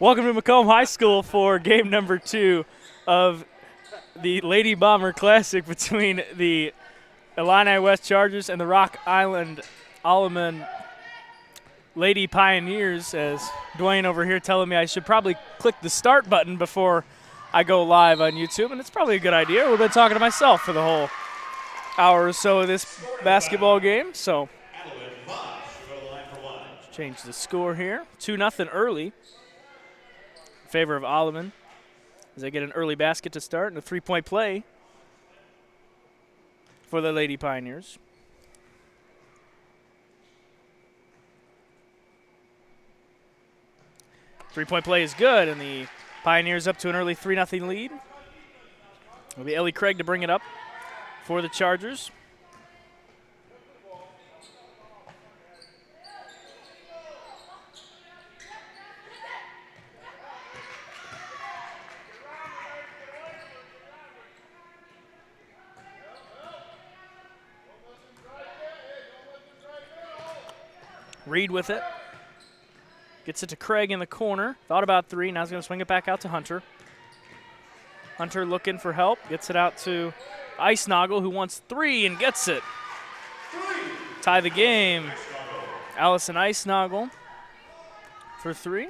Welcome to Macomb High School for game number 2 of the Lady Bomber Classic between the Illini West Chargers and the Rock Island Alleman Lady Pioneers, as Dwayne over here telling me I should probably click the start button before I go live on YouTube, and it's probably a good idea. We've been talking to myself for the whole hour or so of this basketball game, so change the score here. 2-0 early in favor of Alleman as they get an early basket to start and a three-point play for the Lady Pioneers. Three-point play is good, and the Pioneers up to an early 3-0 lead. It'll be Ellie Craig to bring it up for the Chargers. Reed with it. Gets it to Craig in the corner. Thought about three. Now he's going to swing it back out to Hunter. Hunter looking for help. Gets it out to Icenoggle, who wants three and gets it. Tie the game. Allison Icenoggle for three.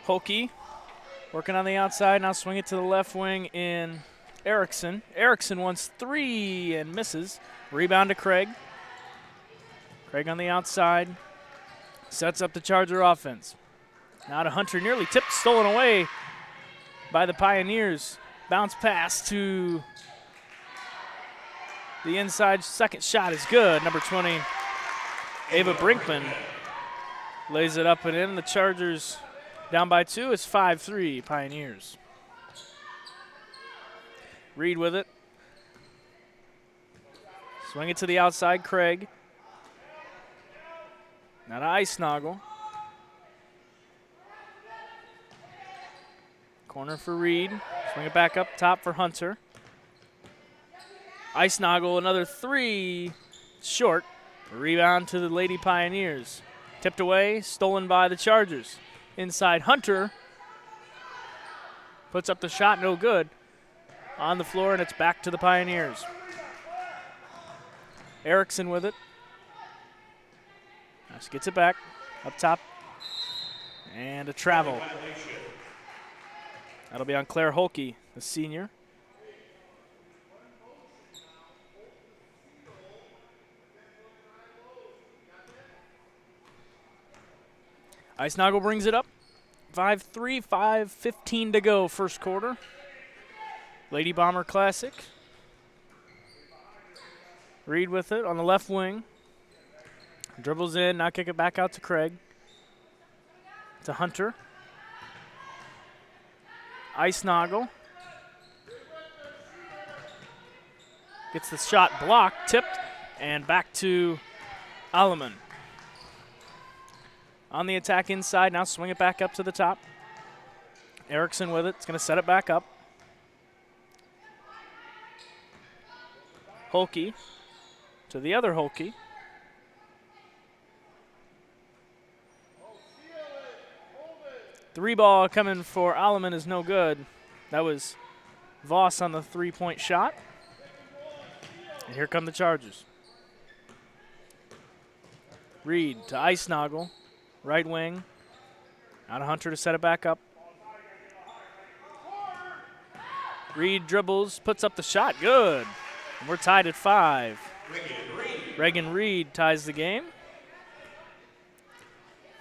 Holke working on the outside. Now swing it to the left wing in Erickson. Erickson wants three and misses. Rebound to Craig. Craig on the outside. Sets up the Charger offense. Now to Hunter, nearly tipped, stolen away by the Pioneers. Bounce pass to the inside. Second shot is good. Number 20, Ava Brinkman, lays it up and in. The Chargers down by 2. It's 5-3 Pioneers. Reed with it. Swing it to the outside, Craig. Now to Icenoggle. Corner for Reed. Swing it back up top for Hunter. Icenoggle, another three. Short. Rebound to the Lady Pioneers. Tipped away, stolen by the Chargers. Inside Hunter. Puts up the shot, no good. On the floor, and it's back to the Pioneers. Erickson with it. Just gets it back. Up top. And a travel. That'll be on Claire Holke, the senior. Icenoggle brings it up. 5-3, 5:15 to go, first quarter. Lady Bomber Classic. Reed with it on the left wing. Dribbles in, now kick it back out to Craig. To Hunter. Icenoggle. Gets the shot blocked, tipped, and back to Alleman. On the attack inside, now swing it back up to the top. Erickson with it, it's going to set it back up. Holke to the other Holke. Three ball coming for Alleman is no good. That was Voss on the three-point shot. And here come the Chargers. Reed to Icenoggle. Right wing. Now to Hunter to set it back up. Reed dribbles, puts up the shot. Good. And we're tied at 5. Reagan Reed ties the game.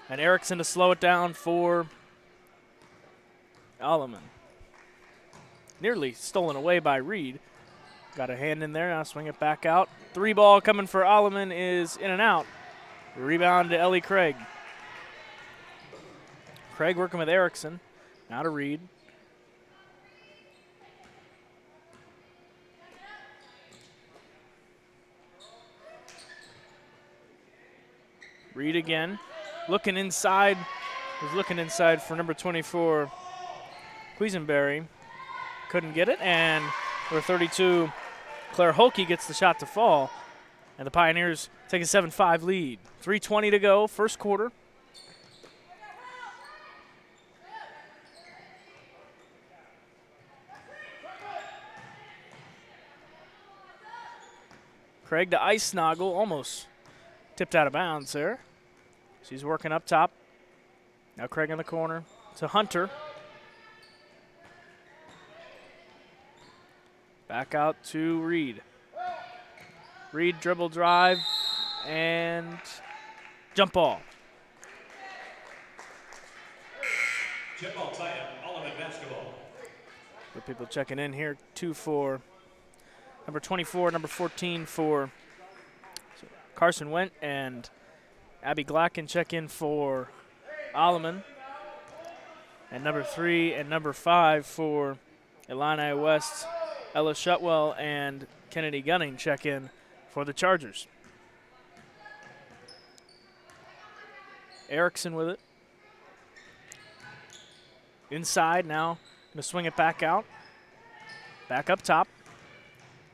And Erickson to slow it down for Alleman. Nearly stolen away by Reed. Got a hand in there. Now swing it back out. Three ball coming for Alleman is in and out. Rebound to Ellie Craig. Craig working with Erickson. Now to Reed. Reed again, looking inside. Was looking inside for number 24, Quisenberry. Couldn't get it, and number 32, Claire Holke gets the shot to fall. And the Pioneers take a 7-5 lead. 3:20 to go, first quarter. Craig to ice snoggle, almost tipped out of bounds there. She's working up top. Now Craig in the corner to Hunter. Back out to Reed. Reed dribble drive and jump ball. Jump ball tie up, Alleman basketball. Good people checking in here. 2 for number 24, number 14 for Carson Went, and Abby Glacken check in for Alleman. And number 3 and number 5 for Illini West, Ella Shutwell and Kennedy Gunning check in for the Chargers. Erickson with it. Inside now, gonna swing it back out. Back up top.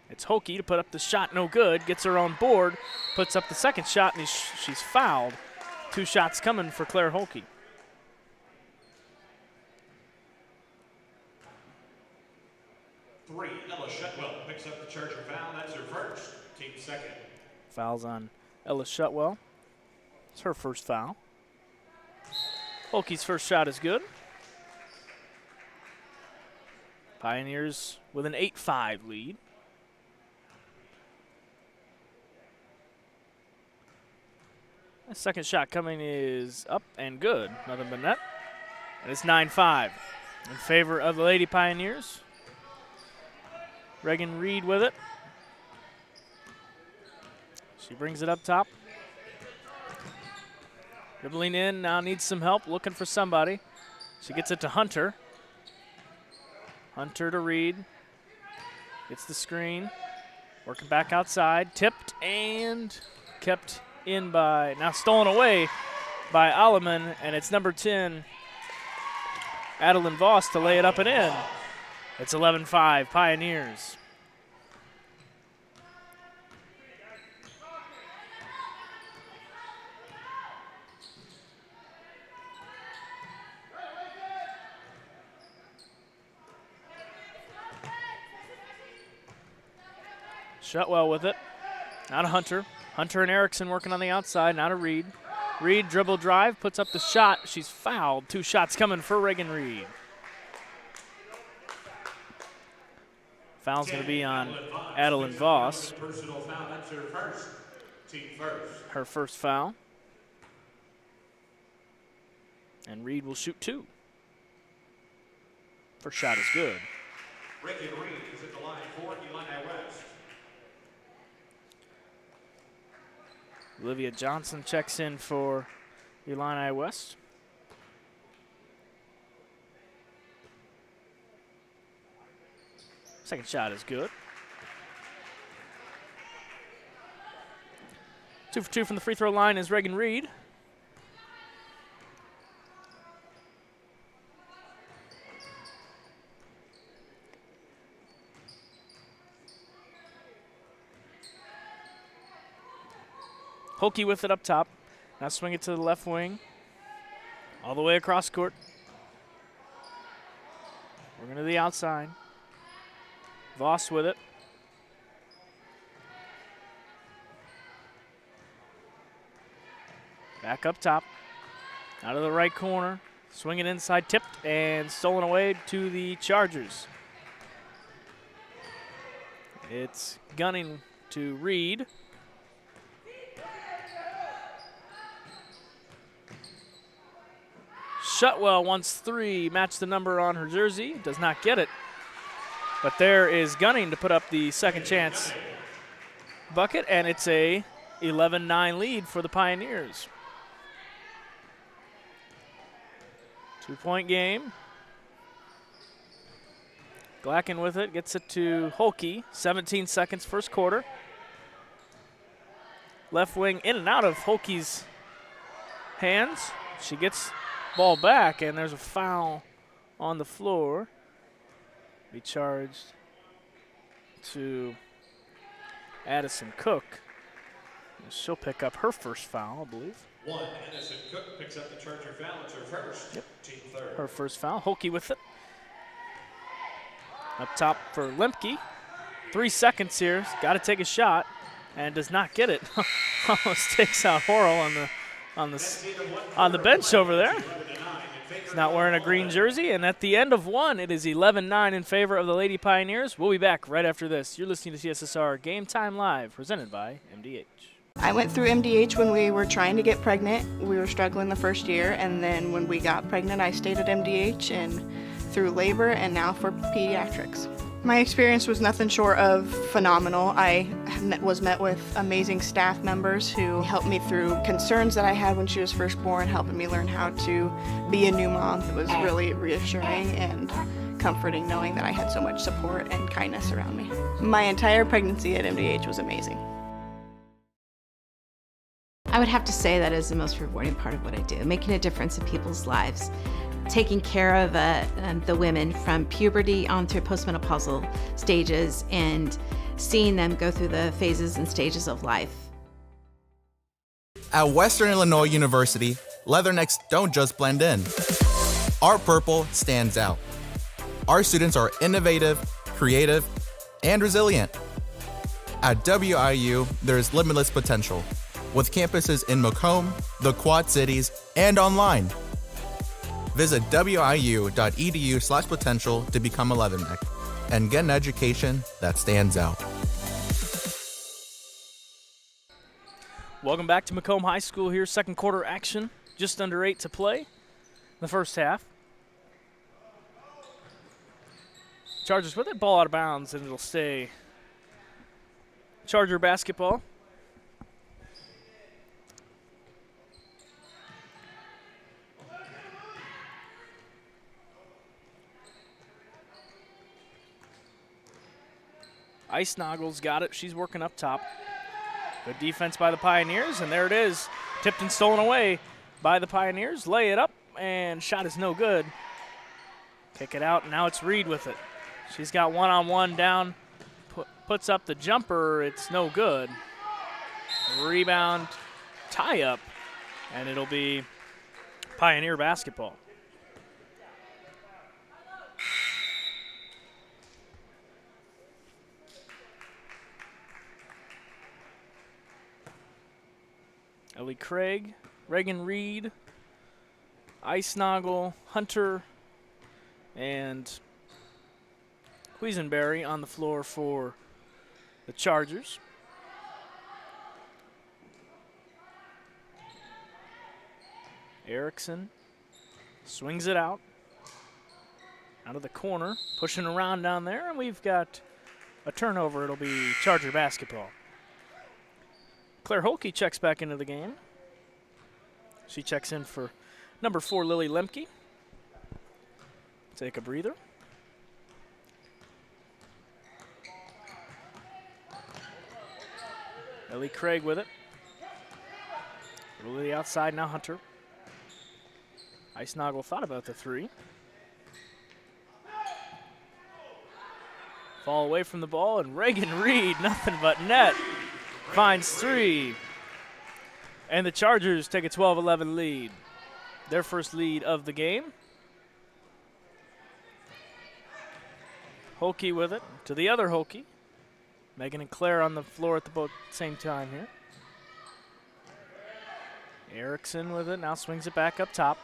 It's Holke to put up the shot, no good. Gets her on board, puts up the second shot, and she's fouled. 2 shots coming for Claire Holke. Ella Shutwell picks up the Charger foul. That's her first, team second. Fouls on Ella Shutwell. It's her first foul. Holke's first shot is good. Pioneers with an 8-5 lead. The second shot coming is up and good. Nothing but net. And it's 9-5 in favor of the Lady Pioneers. Reagan Reed with it. She brings it up top. Dribbling in, now needs some help, looking for somebody. She gets it to Hunter. Hunter to Reed. Gets the screen. Working back outside. Tipped and kept in by, now stolen away by Alleman, and it's number 10, Adeline Voss, to lay it up and in. It's 11-5, Pioneers. Shutwell with it. Now to Hunter. Hunter and Erickson working on the outside. Now to Reed. Reed dribble drive, puts up the shot. She's fouled. 2 shots coming for Reagan Reed. Foul's going to be on Adeline Voss. Personal foul, that's her first, team first. Her first foul. And Reed will shoot 2. First shot is good. Reagan Reed is at the line for Illini West. Olivia Johnson checks in for Illini West. Second shot is good. 2 for 2 from the free throw line is Reagan Reed. Holke with it up top. Now swing it to the left wing. All the way across court. We're going to the outside. Voss with it. Back up top. Out of the right corner. Swing it inside, tipped, and stolen away to the Chargers. It's Gunning to Reed. Shutwell wants 3, match the number on her jersey. Does not get it. But there is Gunning to put up the second chance bucket, and it's a 11-9 lead for the Pioneers. 2-point game. Glacken with it, gets it to Holke. 17 seconds, first quarter. Left wing in and out of Holke's hands. She gets ball back, and there's a foul on the floor. Be charged to Addison Cook. She'll pick up her first foul, I believe. One, Addison Cook picks up the Charger foul. It's her first. Yep. Team third. Her first foul. Holke with it. Up top for Lemke. 3 seconds here. Got to take a shot, and does not get it. Almost takes out Horrell on the bench over there. He's not wearing a green jersey, and at the end of one, it is 11-9 in favor of the Lady Pioneers. We'll be back right after this. You're listening to TSSR Game Time Live, presented by MDH. I went through MDH when we were trying to get pregnant. We were struggling the first year, and then when we got pregnant, I stayed at MDH and through labor and now for pediatrics. My experience was nothing short of phenomenal. I was met with amazing staff members who helped me through concerns that I had when she was first born, helping me learn how to be a new mom. It was really reassuring and comforting knowing that I had so much support and kindness around me. My entire pregnancy at MDH was amazing. I would have to say that is the most rewarding part of what I do, making a difference in people's lives, taking care of the women from puberty on through postmenopausal stages and seeing them go through the phases and stages of life. At Western Illinois University, leathernecks don't just blend in. Our purple stands out. Our students are innovative, creative, and resilient. At WIU, there's limitless potential, with campuses in Macomb, the Quad Cities, and online. Visit wiu.edu/potential to become a leatherneck and get an education that stands out. Welcome back to Macomb High School here. Second quarter action, just under 8 to play in the first half. Chargers with it, ball out of bounds, and it'll stay Charger basketball. Ice Noggles got it. She's working up top. Good defense by the Pioneers, and there it is. Tipped and stolen away by the Pioneers. Lay it up, and shot is no good. Kick it out, and now it's Reed with it. She's got one-on-one down. Puts up the jumper. It's no good. Rebound, tie up, and it'll be Pioneer basketball. Ellie Craig, Reagan Reed, Ice Noggle, Hunter, and Quisenberry on the floor for the Chargers. Erickson swings it out of the corner, pushing around down there, and we've got a turnover. It'll be Charger basketball. Claire Holke checks back into the game. She checks in for number 4, Lily Lemke. Take a breather. Ellie Craig with it. Lily outside, now Hunter. Ice Noggle thought about the 3. Fall away from the ball, and Reagan Reed, nothing but net. Finds 3. And the Chargers take a 12-11 lead. Their first lead of the game. Holke with it to the other Holke. Megan and Claire on the floor at the same time here. Erickson with it, now swings it back up top.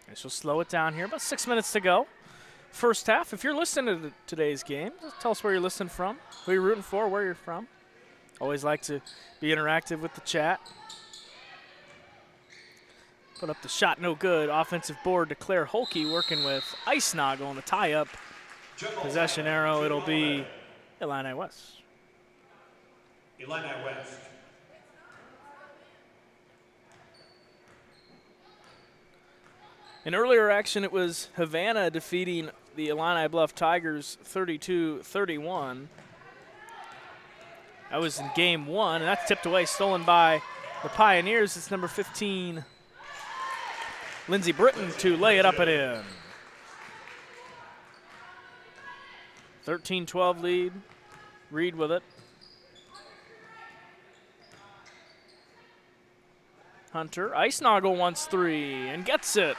And she'll slow it down here, about 6 minutes to go. First half. If you're listening to today's game, just tell us where you're listening from, who you're rooting for, where you're from. Always like to be interactive with the chat. Put up the shot, no good. Offensive board to Claire Holke, working with Ice Noggle on the tie-up. Possession arrow, it'll be Illini West. Illini West. In earlier action, it was Havana defeating the Illini Bluff Tigers 32-31. That was in game 1, and that's tipped away, stolen by the Pioneers. It's number 15, Lindsey Britton, to lay it up and in. 13-12 lead. Reed with it. Hunter, Icenoggle wants 3 and gets it.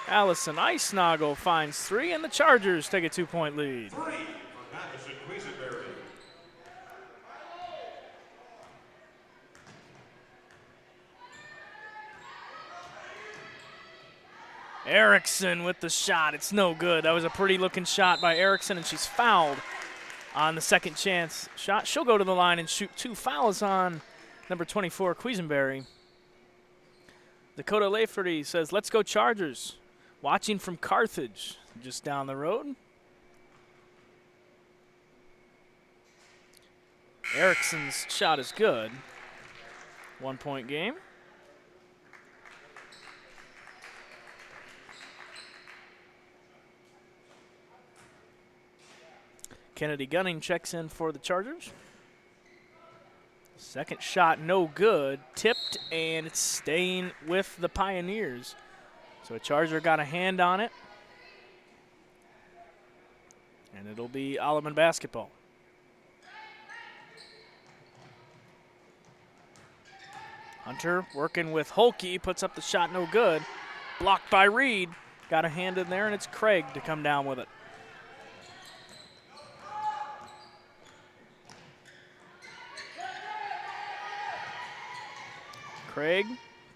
Allison Icenoggle finds 3, and the Chargers take a 2-point lead. 3 for Madison Quisenberry. Erickson with the shot. It's no good. That was a pretty looking shot by Erickson, and she's fouled on the second chance shot. She'll go to the line and shoot 2 fouls on number 24, Quisenberry. Dakota Lafferty says, let's go Chargers. Watching from Carthage, just down the road. Erickson's shot is good. 1-point game. Kennedy Gunning checks in for the Chargers. Second shot, no good. Tipped, and it's staying with the Pioneers. So a Charger got a hand on it. And it'll be Alleman basketball. Hunter working with Holke, puts up the shot, no good. Blocked by Reed. Got a hand in there, and it's Craig to come down with it. Craig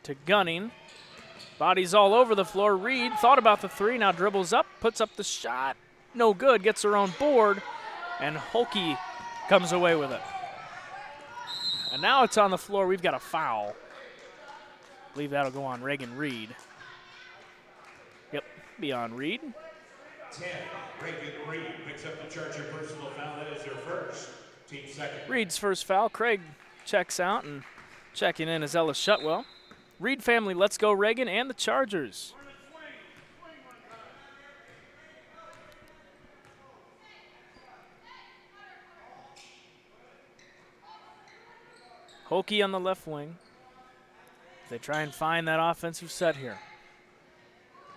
to Gunning. Body's all over the floor. Reed thought about the 3, now dribbles up, puts up the shot. No good, gets her own board, and Holke comes away with it. And now it's on the floor. We've got a foul. I believe that'll go on Reagan Reed. Yep, be on Reed. 10, Reagan Reed picks up the Charger personal foul. That is her first. Team second. Reed's first foul. Craig checks out, and checking in is Ellis Shutwell. Reed family, let's go Reagan and the Chargers. Holke on the left wing. They try and find that offensive set here.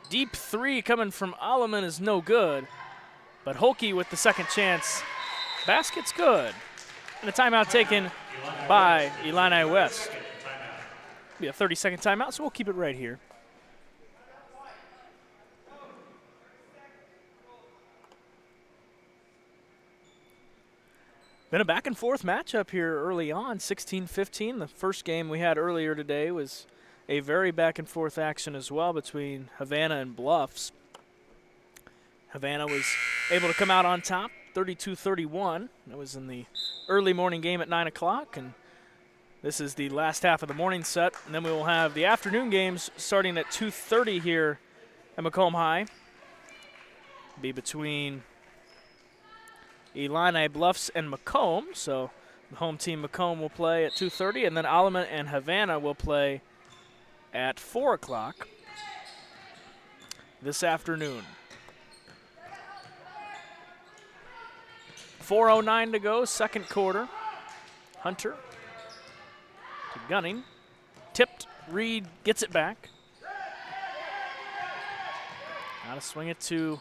Deep 3 coming from Alleman is no good, but Holke with the second chance. Basket's good. And a timeout taken by Illini West. Be a 30-second timeout, so we'll keep it right here. Been a back-and-forth matchup here early on, 16-15. The first game we had earlier today was a very back-and-forth action as well between Havana and Bluffs. Havana was able to come out on top, 32-31. That was in the early morning game at 9 o'clock, and this is the last half of the morning set. And then we will have the afternoon games starting at 2:30 here at Macomb High. Be between Illini Bluffs and Macomb. So the home team Macomb will play at 2:30, and then Alleman and Havana will play at 4 o'clock this afternoon. 4:09 to go, second quarter. Hunter to Gunning. Tipped, Reed gets it back. Now to swing it to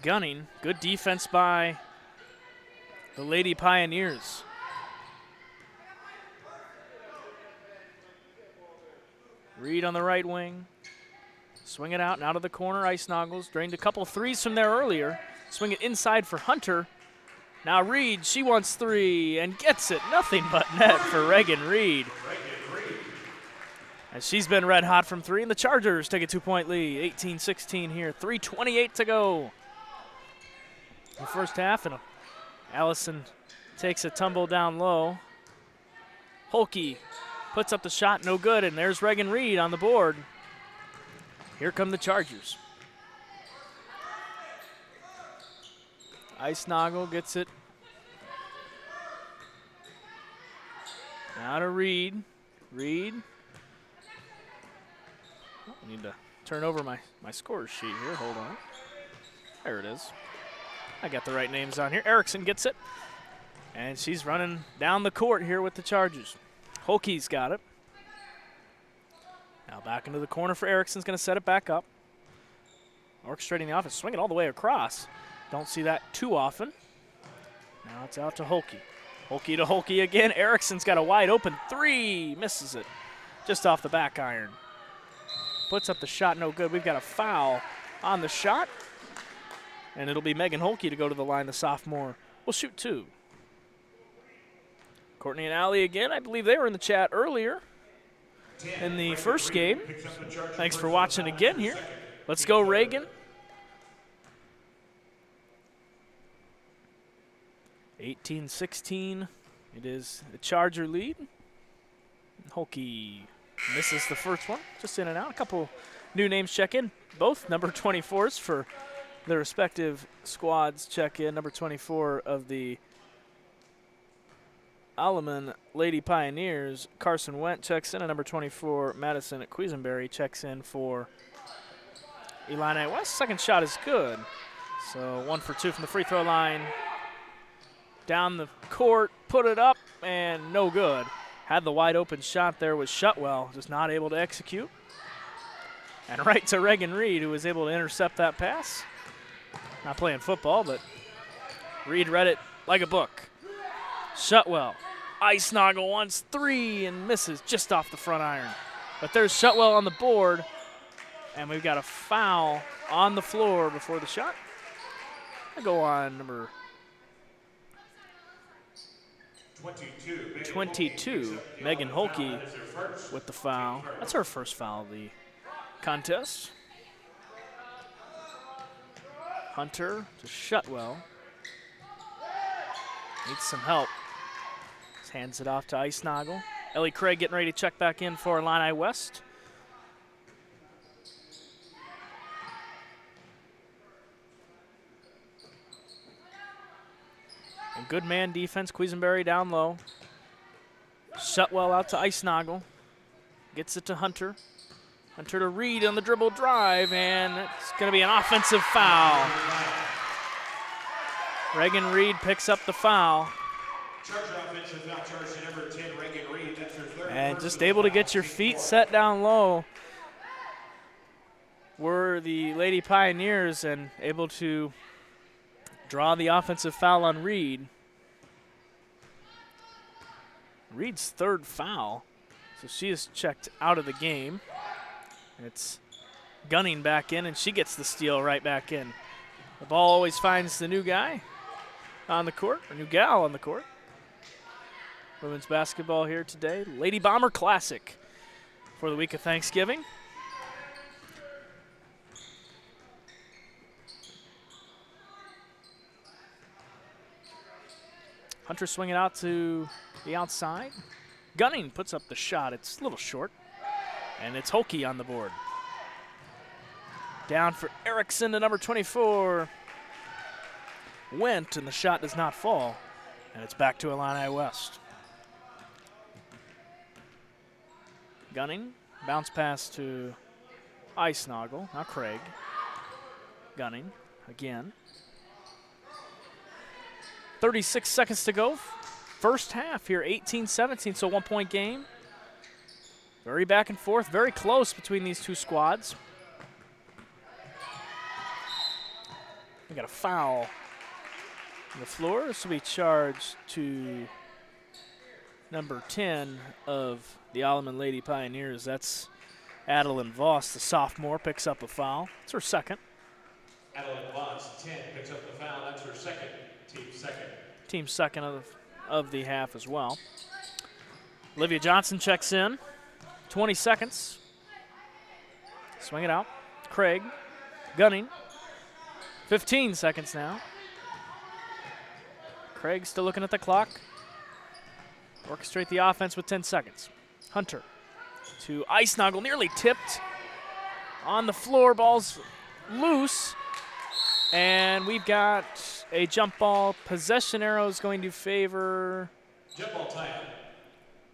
Gunning. Good defense by the Lady Pioneers. Reed on the right wing. Swing it out and out of the corner. Icenogles drained a couple threes from there earlier. Swing it inside for Hunter. Now Reed, she wants 3 and gets it. Nothing but net for Reagan Reed. As she's been red hot from 3, and the Chargers take a 2-point lead. 18-16 here. 3:28 to go. The first half, and Allison takes a tumble down low. Holke puts up the shot, no good, and there's Reagan Reed on the board. Here come the Chargers. Icenoggle gets it. Now to Reed. Reed. Oh, I need to turn over my score sheet here. Hold on. There it is. I got the right names on here. Erickson gets it. And she's running down the court here with the Chargers. Holke's got it. Now back into the corner for Erickson's going to set it back up. Orchestrating the offense, swinging all the way across. Don't see that too often. Now it's out to Holke. Holke to Holke again. Erickson's got a wide open three. Misses it just off the back iron. Puts up the shot, no good. We've got a foul on the shot. And it'll be Megan Holke to go to the line. The sophomore will shoot two. Courtney and Allie again. I believe they were in the chat earlier in the first game. Thanks for watching again here. Let's go, Reagan. 18-16. It is the Charger lead. Holke misses the first one, just in and out. A couple new names check in. Both number 24s for their respective squads check in. Number 24 of the Alleman Lady Pioneers, Carson Went checks in, and number 24, Madison at Quisenberry checks in for Illini West. Second shot is good. So 1 for 2 from the free throw line. Down the court, put it up, and no good. Had the wide open shot there was Shutwell, just not able to execute. And right to Reagan Reed, who was able to intercept that pass. Not playing football, but Reed read it like a book. Shutwell, ice noggle once, three, and misses just off the front iron. But there's Shutwell on the board, and we've got a foul on the floor before the shot. I go on number 22, Megan Holke with the foul. That's her first foul of the contest. Hunter to Shutwell. Needs some help. Just hands it off to Ice Noggle. Ellie Craig getting ready to check back in for Illini West. And good man defense. Quisenberry down low. Shutwell out to Ice Noggle. Gets it to Hunter. Hunter to Reed on the dribble drive, and it's going to be an offensive foul. Reagan Reed picks up the foul. And just able to get your feet set down low were the Lady Pioneers, and able to draw the offensive foul on Reed. Reed's third foul, so she is checked out of the game. It's Gunning back in, and she gets the steal right back in. The ball always finds the new guy on the court, or new gal on the court. Women's basketball here today. Lady Bomber Classic for the week of Thanksgiving. Hunter swinging out to the outside. Gunning puts up the shot. It's a little short. And it's Holke on the board. Down for Erickson to number 24. Went, and the shot does not fall. And it's back to Illini West. Gunning, bounce pass to Ice Noggle. Now Craig. Gunning again. 36 seconds to go. First half here, 18-17, so 1 point game. Very back and forth, very close between these two squads. We got a foul on the floor. This will be charged to number 10 of the Alleman Lady Pioneers. That's Adeline Voss, the sophomore, picks up a foul. It's her second. Adeline Voss, 10, picks up the foul. That's her second. Team second. Team second of the half as well. Olivia Johnson checks in. 20 seconds. Swing it out. Craig. Gunning. 15 seconds now. Craig still looking at the clock. Orchestrate the offense with 10 seconds. Hunter to Ice Noggle, nearly tipped. On the floor, ball's loose. And we've got a jump ball. Possession arrow is going to favor jump ball time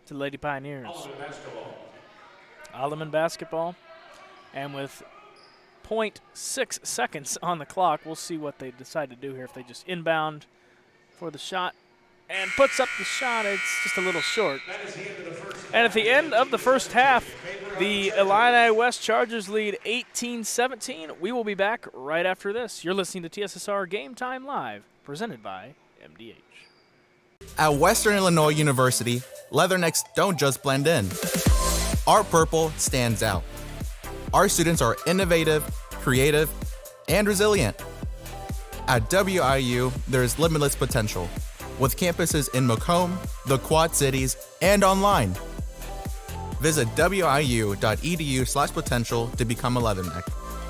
to Lady Pioneers. Alleman basketball. Alleman basketball. And with 0.6 seconds on the clock, we'll see what they decide to do here. If they just inbound for the shot and puts up the shot. It's just a little short. And at the end of the first half, the Illini West Chargers lead 18-17. We will be back right after this. You're listening to TSSR Game Time Live, presented by MDH. At Western Illinois University, leathernecks don't just blend in. Our purple stands out. Our students are innovative, creative, and resilient. At WIU, there is limitless potential, with campuses in Macomb, the Quad Cities, and online. Visit wiu.edu/potential to become a leatherneck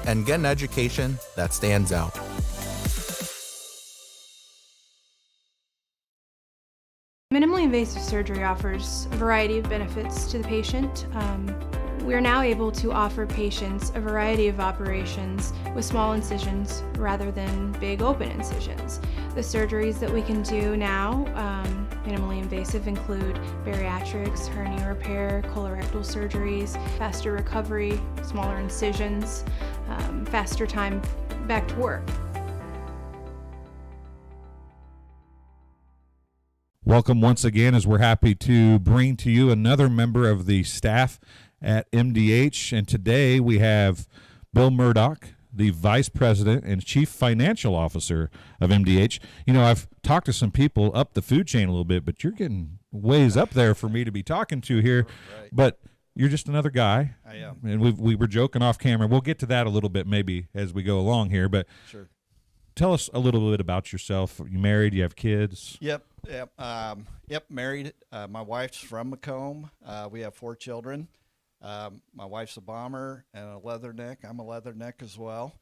and get an education that stands out. Minimally invasive surgery offers a variety of benefits to the patient. We are now able to offer patients a variety of operations with small incisions rather than big open incisions. The surgeries that we can do now, minimally invasive, include bariatrics, hernia repair, colorectal surgeries, faster recovery, smaller incisions, faster time back to work. Welcome once again, as we're happy to bring to you another member of the staff at MDH. And today we have Bill Murdoch, the Vice President and Chief Financial Officer of MDH. You know, I've talked to some people up the food chain a little bit, but you're getting ways up there for me to be talking to here. Right. But you're just another guy. I am. And we were joking off camera. We'll get to that a little bit maybe as we go along here. But sure. Tell us a little bit about yourself. You married? You have kids? Yep. Married. My wife's from Macomb. We have 4 children. My wife's a bomber and a leatherneck. I'm a leatherneck as well.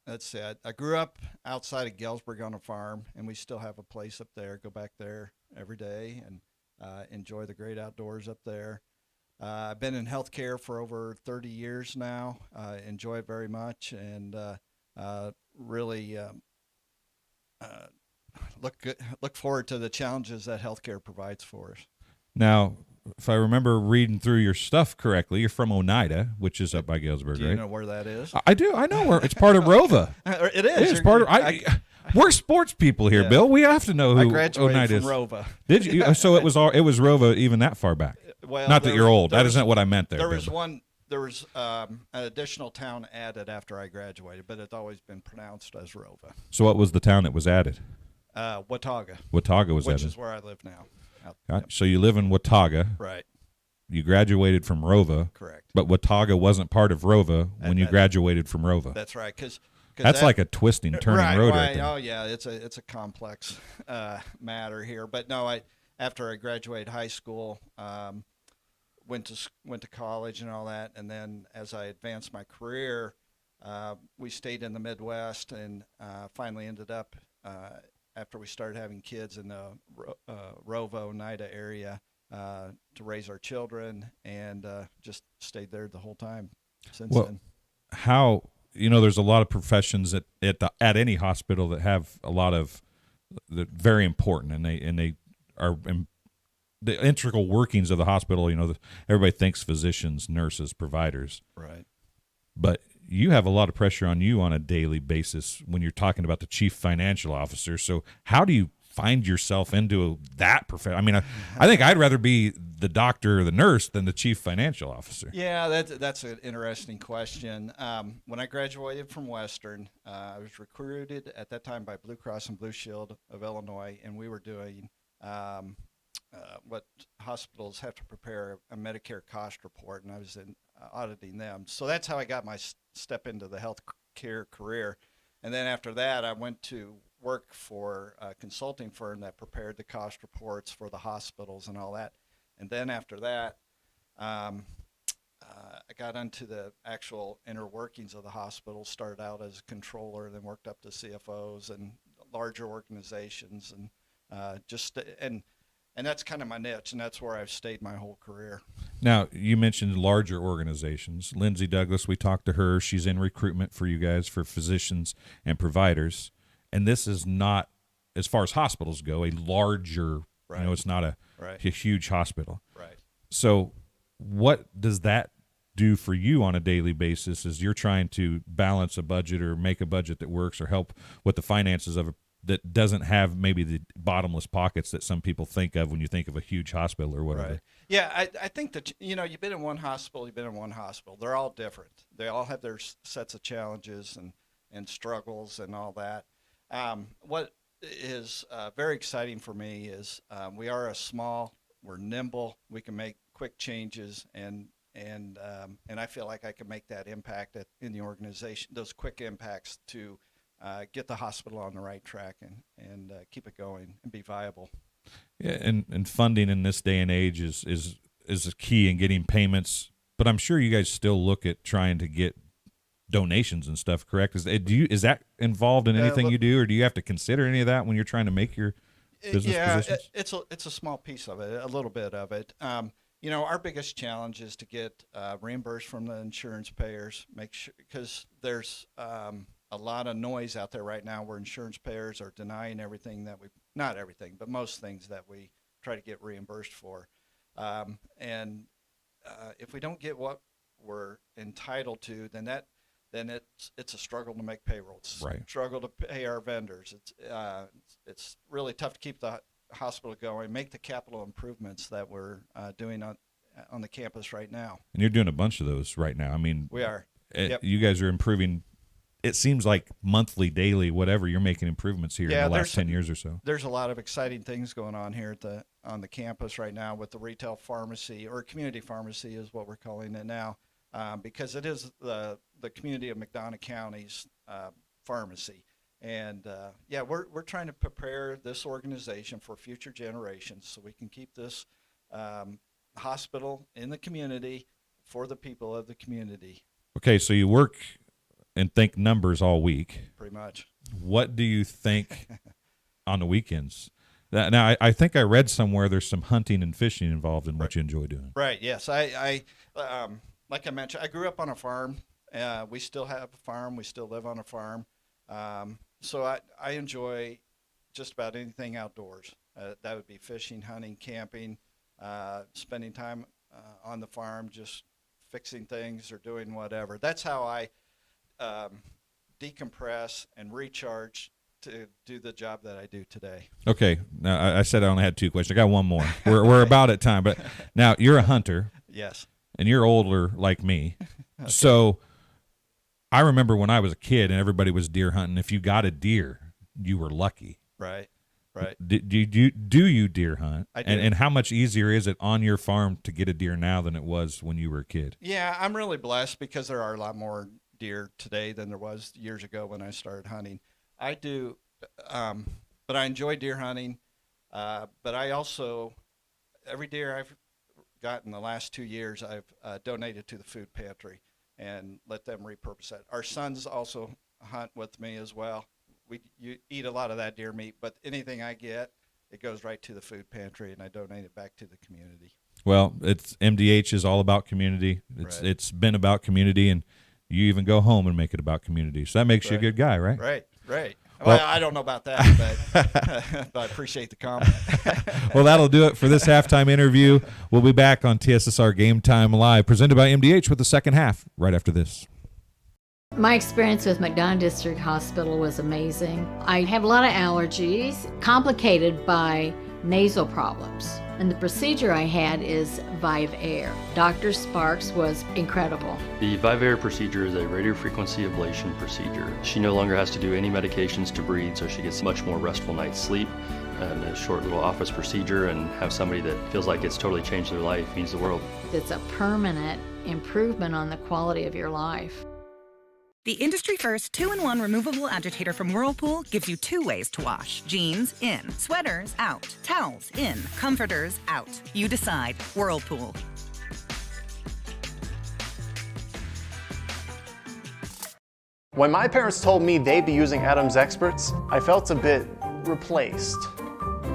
Let's see. I grew up outside of Galesburg on a farm, and we still have a place up there. Go back there every day and enjoy the great outdoors up there. I've been in healthcare for over 30 years now. Enjoy it very much, and really look forward to the challenges that healthcare provides for us. Now, if I remember reading through your stuff correctly, you're from Oneida, which is up by Galesburg, Do you right? know where that is? I do. I know where it's part of Rova. It is. It's part of. We're sports people here, Yeah. Bill. We have to know who I graduated Oneida from is. Rova. Did you? So it was Rova even that far back. Well, Not that you're old. That isn't what I meant there. There was one. There was an additional town added after I graduated, but it's always been pronounced as Rova. So what was the town that was added? Watauga. Watauga was which added. is where I live now. Yep. So you live in Watauga. Right. You graduated from Rova. Correct. But Watauga wasn't part of Rova when you graduated from Rova. That's right. Because that's like a twisting, turning road right there. Oh yeah, it's a complex matter here. But no, after I graduated high school, went to college and all that, and then as I advanced my career, we stayed in the Midwest, and finally ended up after we started having kids in the Rova, Oneida area to raise our children, and just stayed there the whole time since then. How? There's a lot of professions at any hospital that have a lot of very important, and they are the integral workings of the hospital. Everybody thinks physicians, nurses, providers, right? But you have a lot of pressure on you on a daily basis when you're talking about the chief financial officer. So how do you find yourself into that profession? I mean, I think I'd rather be the doctor or the nurse than the chief financial officer. Yeah, that's an interesting question. When I graduated from Western, I was recruited at that time by Blue Cross and Blue Shield of Illinois, and we were doing what hospitals have to prepare a Medicare cost report, and I was auditing them. So that's how I got my step into the healthcare career. And then after that, I went to work for a consulting firm that prepared the cost reports for the hospitals and all that. And then after that, I got into the actual inner workings of the hospital, started out as a controller, then worked up to CFOs and larger organizations, and and that's kind of my niche, and that's where I've stayed my whole career. Now, you mentioned larger organizations. Lindsay Douglas, we talked to her. She's in recruitment for you guys for physicians and providers. And this is not, as far as hospitals go, a larger, right. It's not a huge hospital. Right. So what does that do for you on a daily basis as you're trying to balance a budget or make a budget that works or help with the finances of that doesn't have maybe the bottomless pockets that some people think of when you think of a huge hospital or whatever. Right. Yeah, I think that, you've been in one hospital, They're all different. They all have their sets of challenges and struggles and all that. What is very exciting for me is we are we're nimble, we can make quick changes, and I feel like I can make that impact in the organization, those quick impacts to get the hospital on the right track and keep it going and be viable. Yeah, and funding in this day and age is a key in getting payments. But I'm sure you guys still look at trying to get donations and stuff, correct? Is that involved in anything you do, or do you have to consider any of that when you're trying to make your business positions? It's a small piece of it, a little bit of it. Our biggest challenge is to get reimbursed from the insurance payers, because there's a lot of noise out there right now where insurance payers are denying everything not everything, but most things that we try to get reimbursed for. If we don't get what we're entitled to, then it's a struggle to make payroll. It's a struggle to pay our vendors. It's really tough to keep the hospital going, make the capital improvements that we're doing on the campus right now. And you're doing a bunch of those right now. I mean, we are. Yep. You guys are improving. It seems like monthly, daily, whatever, you're making improvements here in the last 10 years or so. There's a lot of exciting things going on here on the campus right now with the retail pharmacy, or community pharmacy is what we're calling it now, because it is the community of McDonough County's pharmacy. And we're trying to prepare this organization for future generations so we can keep this hospital in the community for the people of the community. Okay, so you work and think numbers all week. Pretty much. What do you think on the weekends? Now, I think I read somewhere there's some hunting and fishing involved in what you enjoy doing. Right, yes. I like I mentioned, I grew up on a farm. We still have a farm. We still live on a farm. So I enjoy just about anything outdoors. That would be fishing, hunting, camping, spending time on the farm, just fixing things or doing whatever. That's how I decompress and recharge to do the job that I do today. Okay. Now, I said I only had 2 questions. I got one more. We're about at time. But now, you're a hunter. Yes. And you're older like me. Okay. So I remember when I was a kid and everybody was deer hunting, if you got a deer, you were lucky. Right. Do you deer hunt? I do. And how much easier is it on your farm to get a deer now than it was when you were a kid? Yeah, I'm really blessed because there are a lot more deer today than there was years ago when I started hunting. I do, but I enjoy deer hunting. But I also, every deer I've gotten the last 2 years, I've donated to the food pantry and let them repurpose that. Our sons also hunt with me as well. You eat a lot of that deer meat, but anything I get, it goes right to the food pantry, and I donate it back to the community. Well, MDH is all about community. It's been about community, and you even go home and make it about community. So that makes you a good guy, right? Right. Well, I don't know about that, but I appreciate the comment. Well, that'll do it for this halftime interview. We'll be back on TSSR Game Time Live, presented by MDH, with the second half right after this. My experience with McDonough District Hospital was amazing. I have a lot of allergies, complicated by nasal problems. And the procedure I had is Vive Air. Dr. Sparks was incredible. The Vive Air procedure is a radiofrequency ablation procedure. She no longer has to do any medications to breathe, so she gets much more restful night's sleep. And a short little office procedure, and have somebody that feels like it's totally changed their life means the world. It's a permanent improvement on the quality of your life. The industry-first 2-in-1 removable agitator from Whirlpool gives you 2 ways to wash. Jeans, in. Sweaters, out. Towels, in. Comforters, out. You decide. Whirlpool. When my parents told me they'd be using Adams Experts, I felt a bit replaced.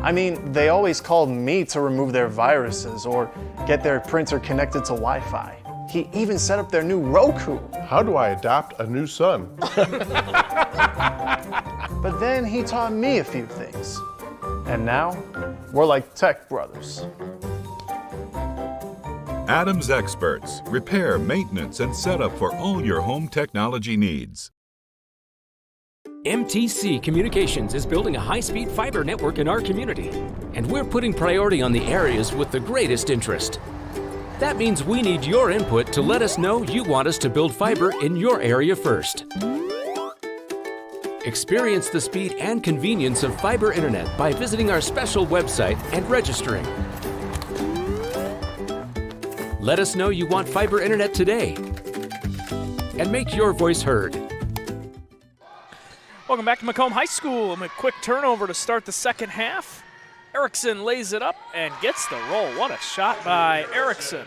I mean, they always called me to remove their viruses or get their printer connected to Wi-Fi. He even set up their new Roku. How do I adopt a new son? But then he taught me a few things. And now, we're like tech brothers. Adams Experts. Repair, maintenance, and setup for all your home technology needs. MTC Communications is building a high-speed fiber network in our community, and we're putting priority on the areas with the greatest interest. That means we need your input to let us know you want us to build fiber in your area first. Experience the speed and convenience of fiber internet by visiting our special website and registering. Let us know you want fiber internet today, and make your voice heard. Welcome back to Macomb High School. A quick turnover to start the second half. Erickson lays it up and gets the roll. What a shot by Erickson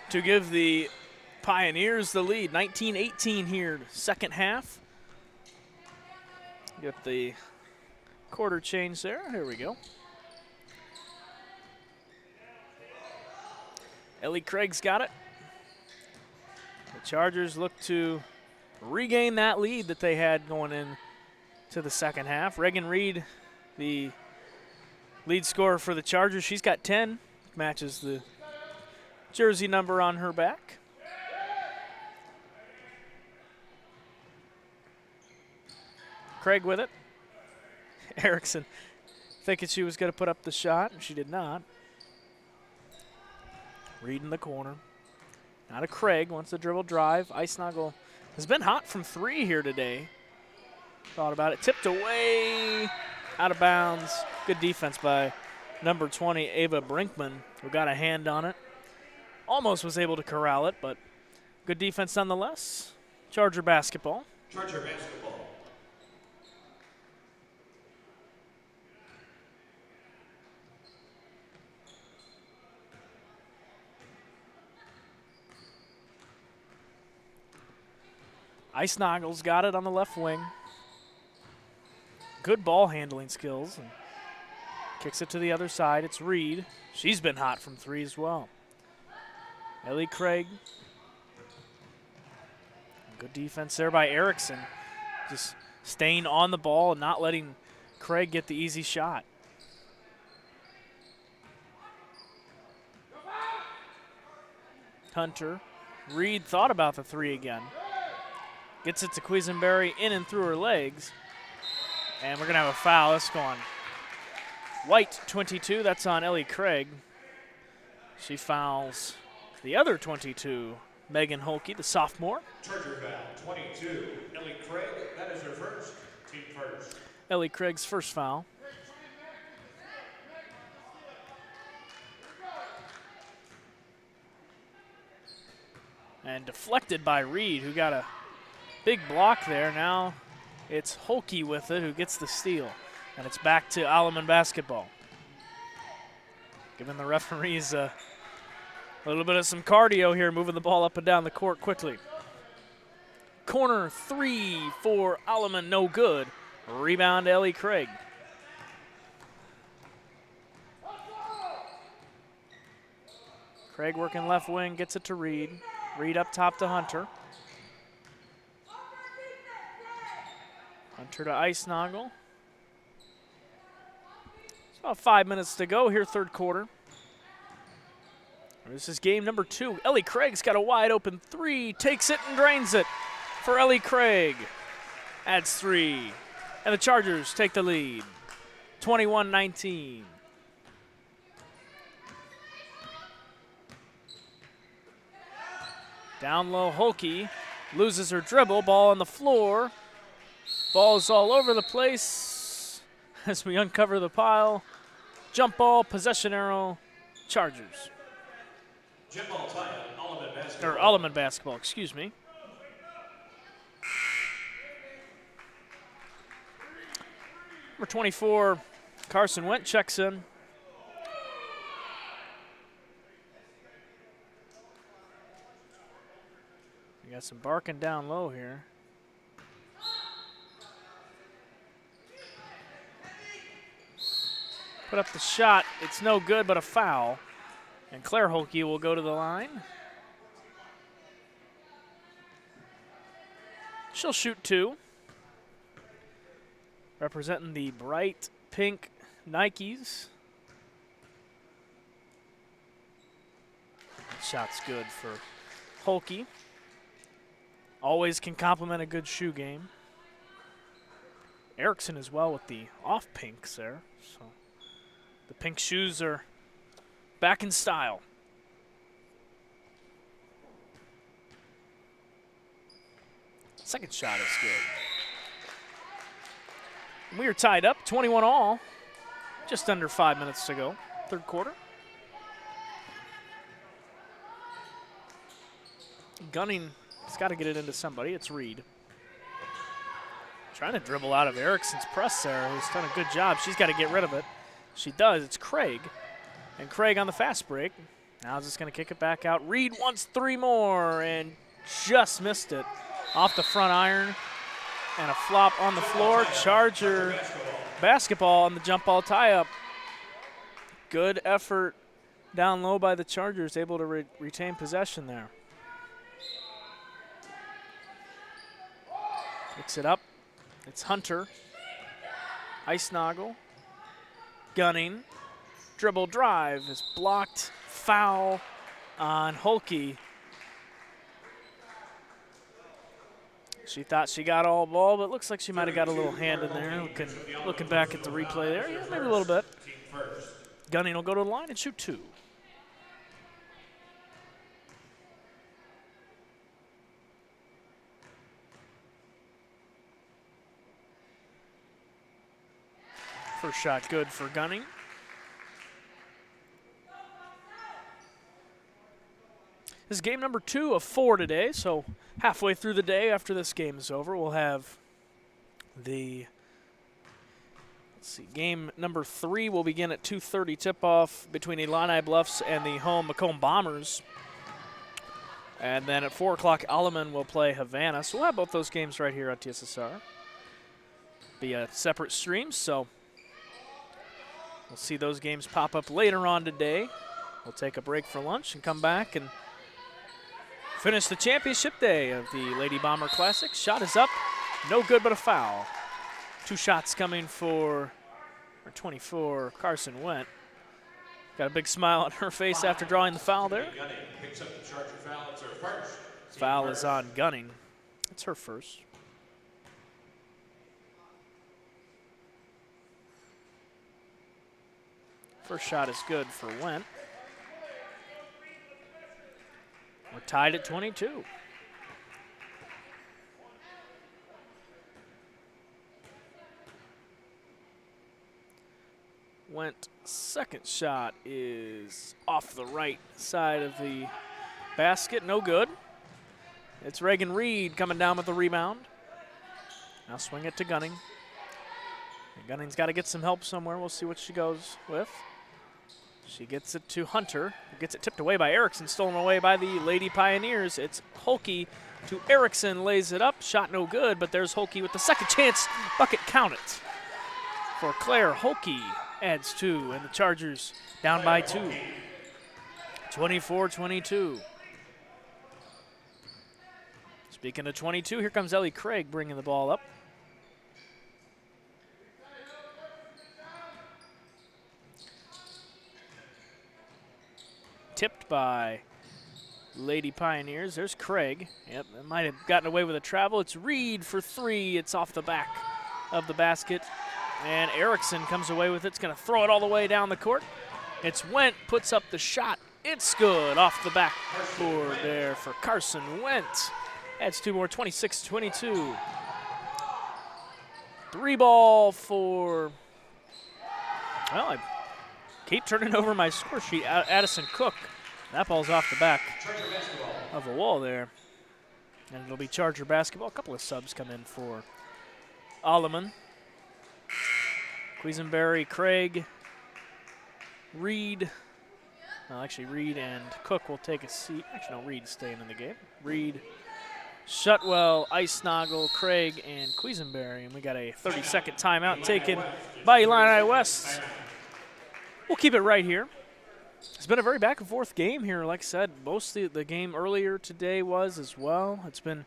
to give the Pioneers the lead. 19-18 here, second half. Get the quarter change there. Here we go. Ellie Craig's got it. The Chargers look to regain that lead that they had going in to the second half. Reagan Reed, the lead scorer for the Chargers, she's got 10, matches the jersey number on her back. Craig with it. Erickson thinking she was going to put up the shot, and she did not. Reed in the corner. Now to Craig, wants the dribble drive. Eisnagel has been hot from three here today. Thought about it, tipped away, out of bounds. Good defense by number 20, Ava Brinkman, who got a hand on it. Almost was able to corral it, but good defense nonetheless. Charger basketball. Charger basketball. Eisnagel's got it on the left wing. Good ball handling skills. And kicks it to the other side. It's Reed. She's been hot from three as well. Ellie Craig. Good defense there by Erickson. Just staying on the ball and not letting Craig get the easy shot. Hunter. Reed thought about the three again. Gets it to Quisenberry, in and through her legs. And we're going to have a foul. That's going White, 22. That's on Ellie Craig. She fouls the other 22, Megan Holke, the sophomore. Charger foul, 22, Ellie Craig. That is her first, team first. Ellie Craig's first foul. And deflected by Reed, who got a big block there. Now it's Holke with it, who gets the steal. And it's back to Alleman basketball. Giving the referees a little bit of some cardio here, moving the ball up and down the court quickly. Corner three for Alleman, no good. Rebound, Ellie Craig. Craig working left wing, gets it to Reed. Reed up top to Hunter. Hunter to Eisnagel. It's about 5 minutes to go here, third quarter. This is game number 2. Ellie Craig's got a wide open three, takes it and drains it for Ellie Craig. Adds 3. And the Chargers take the lead, 21-19. Down low, Holke loses her dribble, ball on the floor. Ball's all over the place as we uncover the jump ball, possession arrow, Chargers. Jump ball tie, Alleman basketball. Or Alleman basketball, excuse me. Number 24, Carson Went checks in. We got some barking down low here. Put up the shot. It's no good, but a foul. And Claire Holke will go to the line. She'll shoot 2. Representing the bright pink Nikes. Shot's good for Holke. Always can complement a good shoe game. Erickson as well with the off pinks there. So the pink shoes are back in style. Second shot is good. We are tied up, 21 all, just under 5 minutes to go, third quarter. Gunning has got to get it into somebody. It's Reed. Trying to dribble out of Erickson's press there, who's done a good job. She's got to get rid of it. She does. It's Craig. And Craig on the fast break. Now just going to kick it back out. Reed wants 3 more and just missed it. Off the front iron. And a flop on the floor. Charger basketball on the jump ball tie-up. Good effort down low by the Chargers, able to retain possession there. Picks it up. It's Hunter. Icenoggle. Gunning. Dribble drive is blocked. Foul on Hulke. She thought she got all ball, but looks like she might have got a little hand in there. Looking back at the replay there, yeah, maybe a little bit. Gunning will go to the line and shoot 2. First shot good for Gunning. This is game number 2 of 4 today, so halfway through the day after this game is over, we'll have the, game number 3 will begin at 2:30 tip-off between Illini Bluffs and the home Macomb Bombers. And then at 4 o'clock, Alleman will play Havana. So we'll have both those games right here on TSSR. Be a separate stream, so we'll see those games pop up later on today. We'll take a break for lunch and come back and finish the championship day of the Lady Bomber Classic. Shot is up, no good but a foul. 2 shots coming for 24, Carson Went. Got a big smile on her face after drawing the foul there. Picks up the Charger foul. It's her first. Foul is on Gunning. It's her first. First shot is good for Went. We're tied at 22. Went second shot is off the right side of the basket, no good. It's Reagan Reed coming down with the rebound. Now swing it to Gunning. And Gunning's got to get some help somewhere. We'll see what she goes with. She gets it to Hunter, who gets it tipped away by Erickson, stolen away by the Lady Pioneers. It's Hulke to Erickson, lays it up, shot no good, but there's Hulke with the second chance, bucket count it. For Claire, Hulke adds 2, and the Chargers down by 2. 24-22. Speaking of 22, here comes Ellie Craig bringing the ball up. Tipped by Lady Pioneers. There's Craig. Yep, it might have gotten away with a travel. It's Reed for 3. It's off the back of the basket. And Erickson comes away with it. It's going to throw it all the way down the court. It's Went, puts up the shot. It's good. Off the backboard there for Carson Went. Adds 2 more, 26-22. 3 ball for, well, I keep turning over my score sheet. Addison Cook. That ball's off the back of the wall there. And it'll be Charger basketball. A couple of subs come in for Alleman. Quisenberry, Craig, Reed. Well, actually, Reed and Cook will take a seat. Actually, no, Reed's staying in the game. Reed, Shutwell, Icenoggle, Craig, and Quisenberry. And we got a 30-second timeout taken by Illini West. We'll keep it right here. It's been a very back-and-forth game here. Like I said, most of the game earlier today was as well. It's been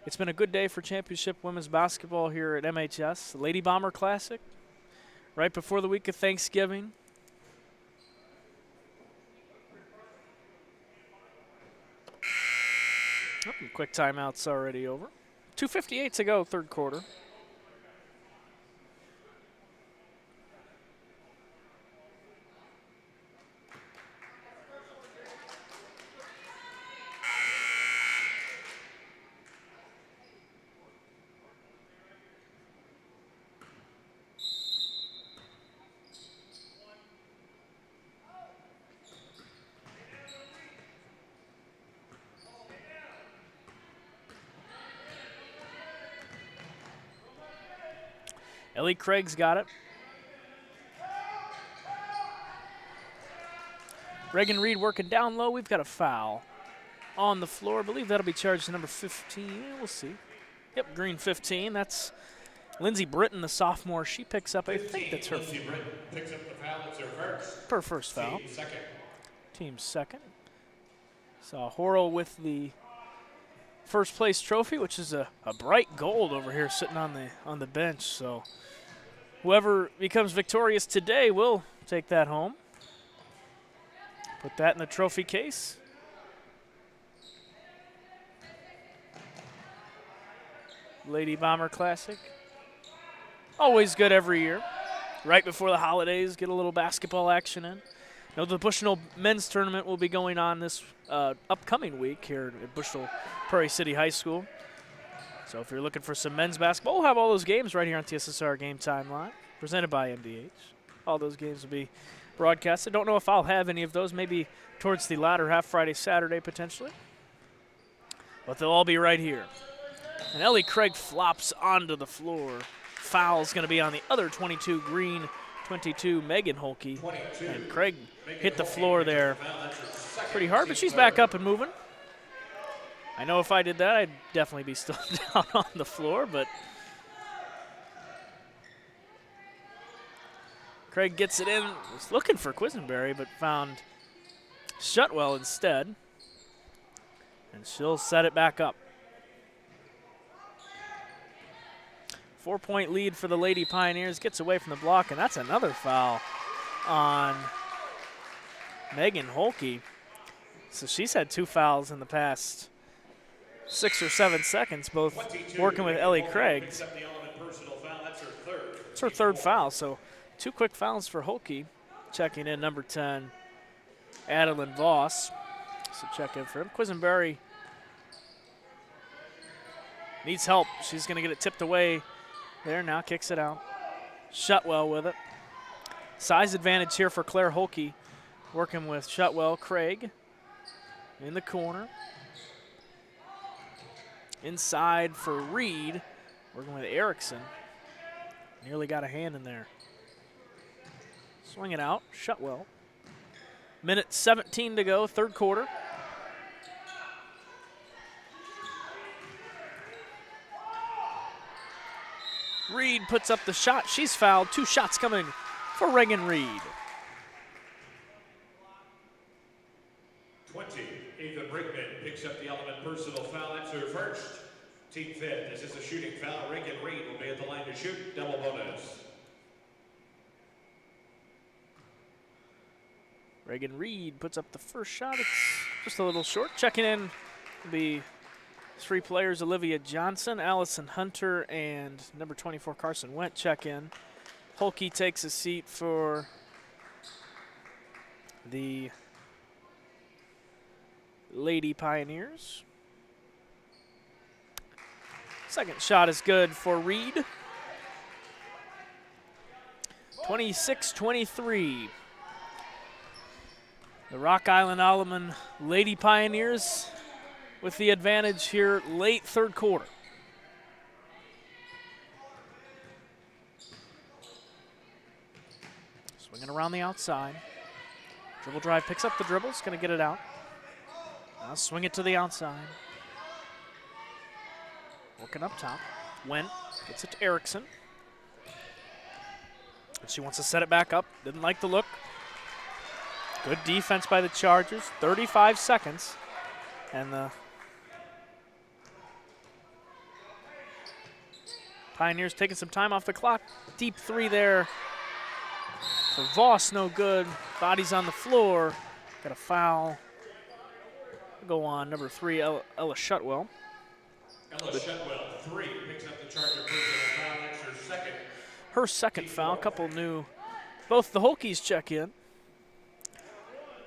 a good day for championship women's basketball here at MHS. The Lady Bomber Classic, right before the week of Thanksgiving. Oh, quick timeout's already over. 2:58 to go, third quarter. Ellie Craig's got it. Reagan Reed working down low. We've got a foul on the floor. I believe that'll be charged to number 15. We'll see. Yep, green 15. That's Lindsey Britton, the sophomore. She picks up, I think that's her. Lindsey Britton picks up the foul. It's her first. Her first foul. Team second. Team second. Saw Horrell with the first place trophy, which is a bright gold over here sitting on the bench. So whoever becomes victorious today will take that home. Put that in the trophy case. Lady Bomber Classic. Always good every year. Right before the holidays, get a little basketball action in. Now the Bushnell men's tournament will be going on this upcoming week here at Bushnell-Prairie City High School. So if you're looking for some men's basketball, we'll have all those games right here on TSSR Game Time Live, presented by MDH. All those games will be broadcast. I don't know if I'll have any of those, maybe towards the latter half, Friday, Saturday potentially. But they'll all be right here. And Ellie Craig flops onto the floor. Foul's going to be on the other 22, green 22, Megan Holke. And Craig hit the floor there pretty hard, but she's back up and moving. I know if I did that, I'd definitely be still down on the floor, but Craig gets it in. Was looking for Quisenberry, but found Shutwell instead. And she'll set it back up. 4-point lead for the Lady Pioneers. Gets away from the block, and that's another foul on Megan Holke. So she's had 2 fouls in the past 6 or 7 seconds, both working with Ellie Craig. It's her third foul, so 2 quick fouls for Holke. Checking in number 10, Adeline Voss. So check in for him. Quisenberry needs help. She's going to get it tipped away there. Now kicks it out. Shutwell with it. Size advantage here for Claire Holke. Working with Shutwell. Craig in the corner. Inside for Reed. Working with Erickson. Nearly got a hand in there. Swing it out. Shutwell. Minute 17 to go, third quarter. Reed puts up the shot. She's fouled. 2 shots coming for Reagan Reed. 20, Ava Brickman picks up the Alleman personal foul. That's her first. Team fifth. This is a shooting foul. Reagan Reed will be at the line to shoot. Double bonus. Reagan Reed puts up the first shot. It's just a little short. Checking in will be 3 players: Olivia Johnson, Allison Hunter, and number 24, Carson Went. Check in. Holke takes a seat for the Lady Pioneers. Second shot is good for Reed. 26-23. The Rock Island Alleman Lady Pioneers with the advantage here late third quarter. Swinging around the outside. Dribble drive, picks up the dribble, is going to get it out. Now swing it to the outside. Working up top. Went, gets it to Erickson. And she wants to set it back up. Didn't like the look. Good defense by the Chargers. 35 seconds. And the Pioneers taking some time off the clock. Deep 3 there for Voss, no good. Body's on the floor. Got a foul. Go on, number 3, Ella Shutwell. Ella Shutwell, 3, picks up the Charger personal foul. That's her second. Her second foul. Couple new. Both the Holkies check in.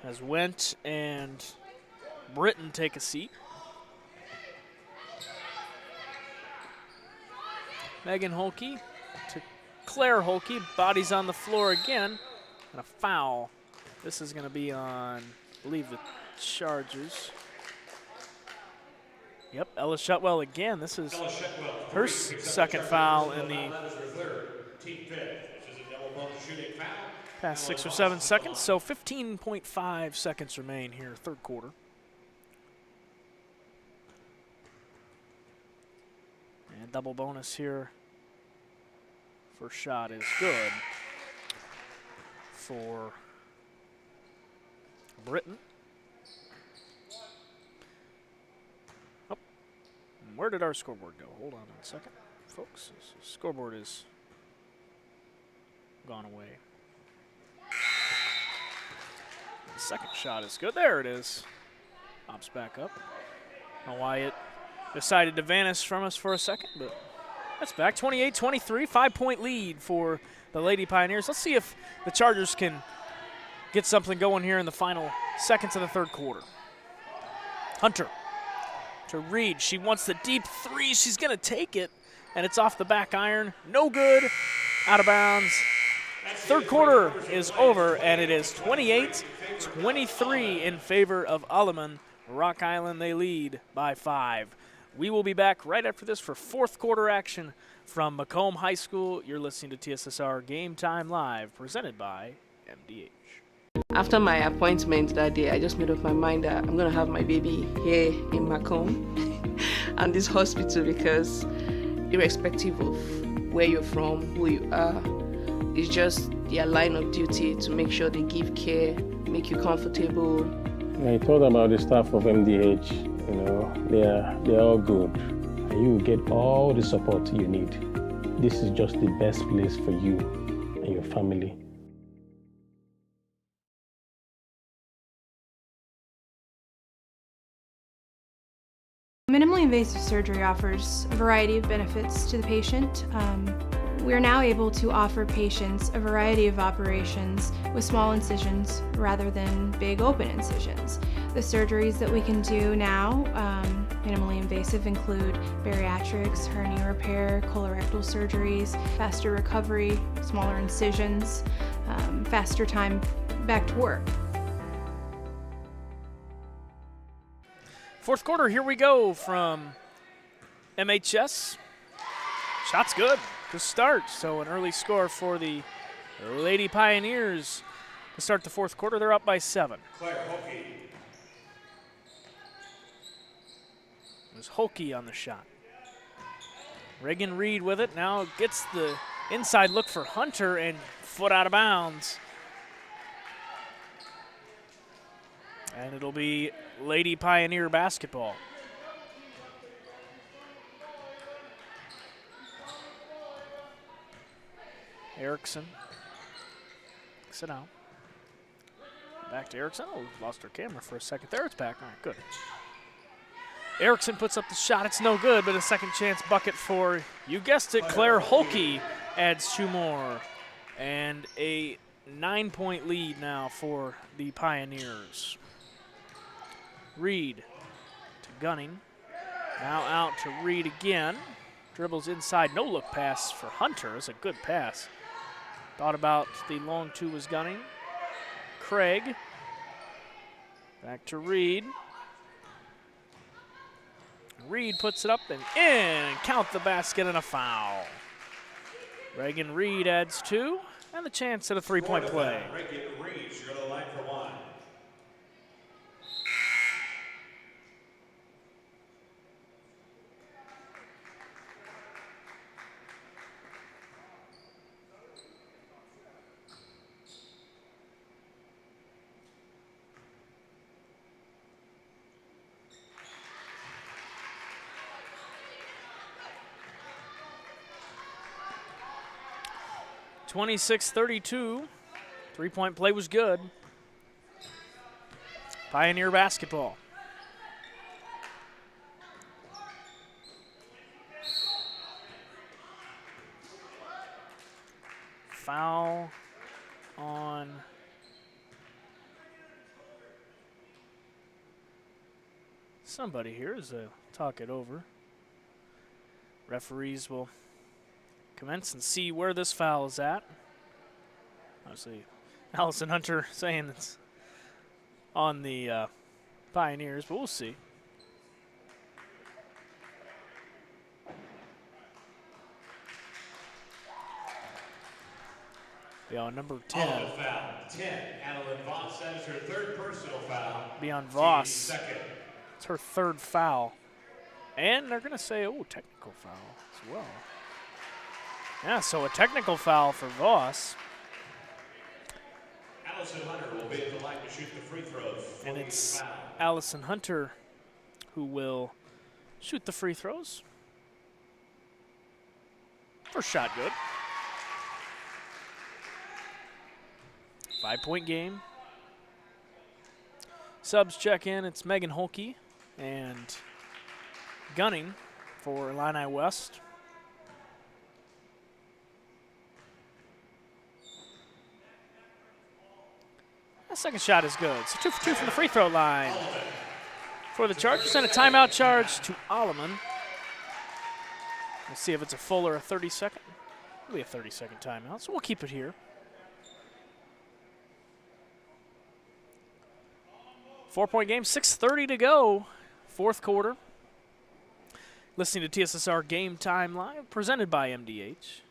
As Went and Britton take a seat. Megan Holke to Claire Holke. Body's on the floor again. And a foul. This is going to be on, I believe, the Chargers. Yep, Ella Shutwell again. This is her second foul in the team fifth. This is a double bonus shooting foul. Past 6 or 7 seconds, so 15.5 seconds remain here, third quarter. And double bonus here. First shot is good for Britton. Oh, where did our scoreboard go? Hold on a second, folks. This scoreboard is gone away. The second shot is good. There it is. Pops back up. I don't know why it decided to vanish from us for a second, but that's back. 28-23, 5-point lead for the Lady Pioneers. Let's see if the Chargers can get something going here in the final seconds of the third quarter. Hunter to Reed. She wants the deep three. She's going to take it, and it's off the back iron. No good. Out of bounds. Third quarter is over, and it is 28-23 in favor of Alleman. Rock Island, they lead by 5. We will be back right after this for fourth quarter action from Macomb High School. You're listening to TSSR Game Time Live, presented by MDH. After my appointment that day, I just made up my mind that I'm going to have my baby here in Macomb and this hospital, because irrespective of where you're from, who you are, it's just their line of duty to make sure they give care, make you comfortable. I thought about the staff of MDH. You know, they're all good. You will get all the support you need. This is just the best place for you and your family. Minimally invasive surgery offers a variety of benefits to the patient. We are now able to offer patients a variety of operations with small incisions rather than big open incisions. The surgeries that we can do now, minimally invasive, include bariatrics, hernia repair, colorectal surgeries, faster recovery, smaller incisions, faster time back to work. Fourth quarter, here we go from MHS. Shot's good to start, so an early score for the Lady Pioneers to start the fourth quarter. They're up by 7. Claire Hockey. It was Holke on the shot. Reagan Reed with it, now gets the inside look for Hunter, and foot out of bounds. And it'll be Lady Pioneer basketball. Erickson. Sit down. Back to Erickson. Oh, lost her camera for a second there. It's back. All right, good. Erickson puts up the shot. It's no good, but a second chance bucket for, you guessed it, Claire Holke adds 2 more. And a 9-point lead now for the Pioneers. Reed to Gunning. Now out to Reed again. Dribbles inside. No look pass for Hunter. It's a good pass. Thought about the long 2 was Gunning. Craig. Back to Reed. Reed puts it up and in, and count the basket and a foul. Reagan Reed adds 2, and the chance at a 3-point play. Reagan Reed, she's going to the line for 1. (26-32). 3-point play was good. Pioneer basketball. Foul on somebody here as they talk it over. Referees will commence and see where this foul is at. Obviously, Allison Hunter saying it's on the Pioneers, but we'll see. on number 10. Foul, 10. Adeline Voss, that is her third personal foul. Be on Voss. Second. It's her third foul. And they're going to say, oh, technical foul as well. Yeah, so a technical foul for Voss. Allison Hunter will be at the line to shoot the free throws. And it's Allison Hunter who will shoot the free throws. First shot good. 5-point game. Subs check in. It's Megan Holke and Gunning for Illini West. The second shot is good. So 2 for 2 from the free throw line for the Chargers, and a timeout charge to Alleman. Let's see if it's a full or a 30-second. It'll be a 30-second timeout, so we'll keep it here. 4-point game, 6:30 to go, fourth quarter. Listening to TSSR Game Time Live, presented by MDH.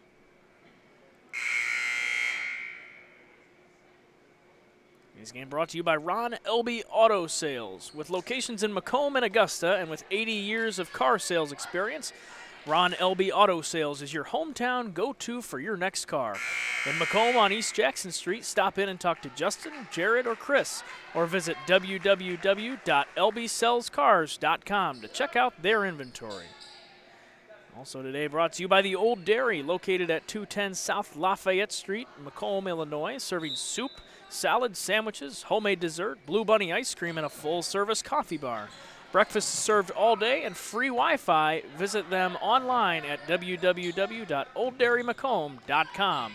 This game brought to you by Ron Elby Auto Sales. With locations in Macomb and Augusta, and with 80 years of car sales experience, Ron Elby Auto Sales is your hometown go-to for your next car. In Macomb on East Jackson Street, stop in and talk to Justin, Jared, or Chris, or visit www.lbsellscars.com to check out their inventory. Also today brought to you by the Old Dairy, located at 210 South Lafayette Street, Macomb, Illinois, serving soup, salad, sandwiches, homemade dessert, Blue Bunny ice cream, and a full-service coffee bar. Breakfast is served all day and free Wi-Fi. Visit them online at www.olddairymacomb.com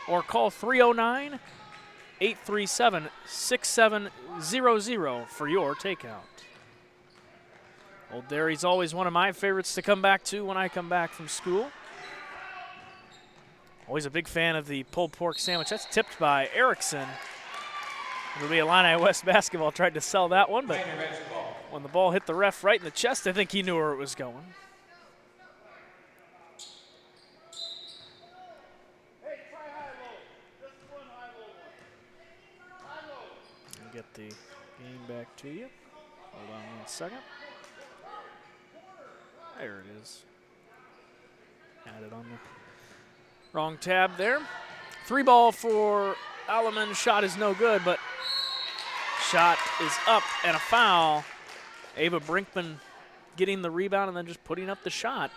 or call 309-837-6700 for your takeout. Old Dairy's always one of my favorites to come back to when I come back from school. Always a big fan of the pulled pork sandwich. That's tipped by Erickson. It'll be Illini West basketball. Tried to sell that one, but when the ball hit the ref right in the chest, I think he knew where it was going. I'll get the game back to you. Hold on 1 second. There it is. Had it on the wrong tab there. 3-ball for Alleman. Shot is no good, but shot is up and a foul. Ava Brinkman getting the rebound and then just putting up the shot.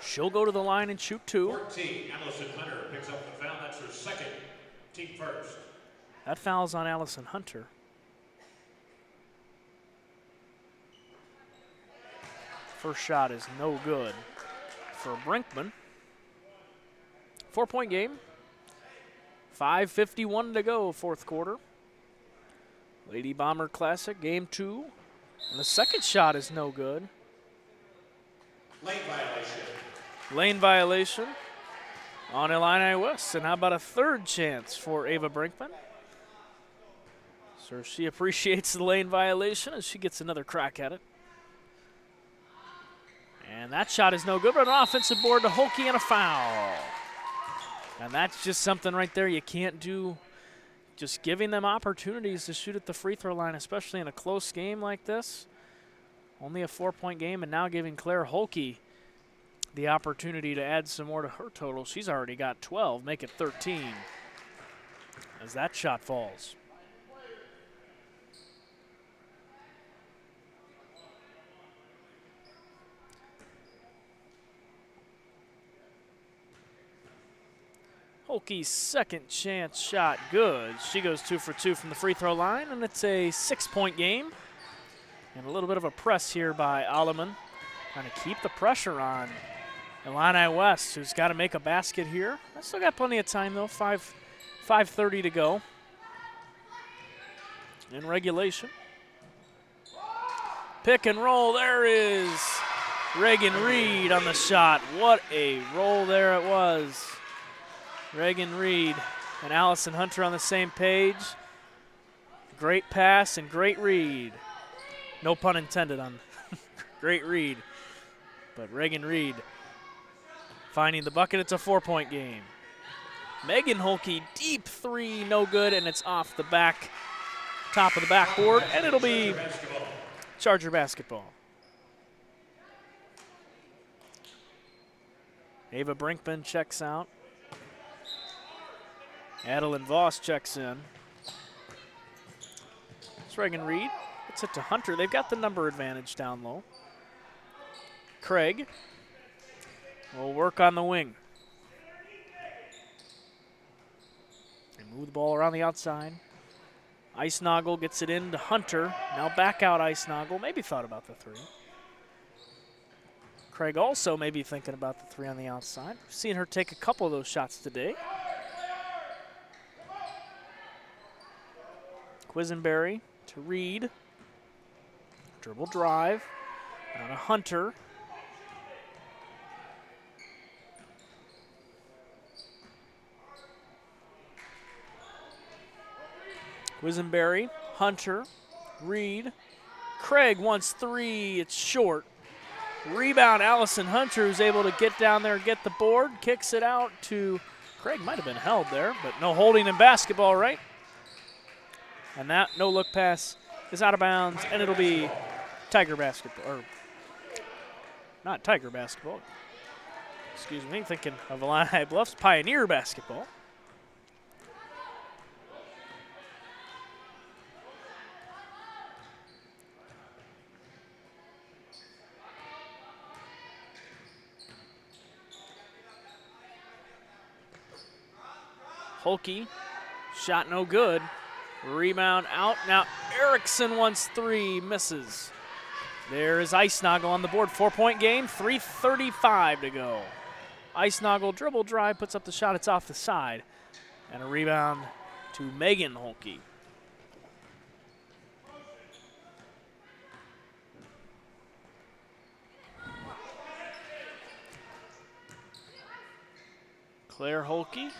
She'll go to the line and shoot 2. 14, Allison Hunter picks up the foul. That's her second, team first. That foul's on Allison Hunter. First shot is no good for Brinkman. 4-point game. 5:51 to go, fourth quarter. Lady Bomber Classic, game 2. And the second shot is no good. Lane violation. Lane violation on Illini West. And how about a third chance for Ava Brinkman? So she appreciates the lane violation and she gets another crack at it. And that shot is no good, but an offensive board to Holke and a foul. And that's just something right there you can't do. Just giving them opportunities to shoot at the free throw line, especially in a close game like this. Only a 4-point game, and now giving Claire Holke the opportunity to add some more to her total. She's already got 12, make it 13 as that shot falls. Holke's second chance shot good. She goes 2 for 2 from the free throw line, and it's a 6-point game. And a little bit of a press here by Alleman, trying to keep the pressure on Illini West, who's got to make a basket here. I still got plenty of time, though. 5:30 to go in regulation. Pick and roll. There is Reagan Reed on the shot. What a roll there it was. Reagan Reed and Allison Hunter on the same page. Great pass and great read. No pun intended on great read. But Reagan Reed finding the bucket. It's a 4-point game. Megan Holke, deep three, no good, and it's off the back, top of the backboard, and it'll be Charger basketball. Ava Brinkman checks out. Adeline Voss checks in. It's Reagan Reed. It's it to Hunter. They've got the number advantage down low. Craig will work on the wing. They move the ball around the outside. Icenoggle gets it in to Hunter. Now back out Icenoggle. Maybe thought about the three. Craig also may be thinking about the three on the outside. We've seen her take a couple of those shots today. Quisenberry to Reed. Dribble drive. Down to Hunter. Quisenberry, Hunter, Reed. Craig wants three. It's short. Rebound, Allison Hunter, who's able to get down there and get the board. Kicks it out to Craig. Might have been held there, but no holding in basketball, right? And that no-look pass is out of bounds, and it'll be Tiger basketball. Or not Tiger basketball. Excuse me, thinking of Illini Bluffs, Pioneer basketball. Holke, shot no good. Rebound out. Now Erickson wants three, misses. There is Icenoggle on the board. 4-point game, 3:35 to go. Icenoggle dribble drive, puts up the shot. It's off the side. And a rebound to Megan Holke. Claire Holke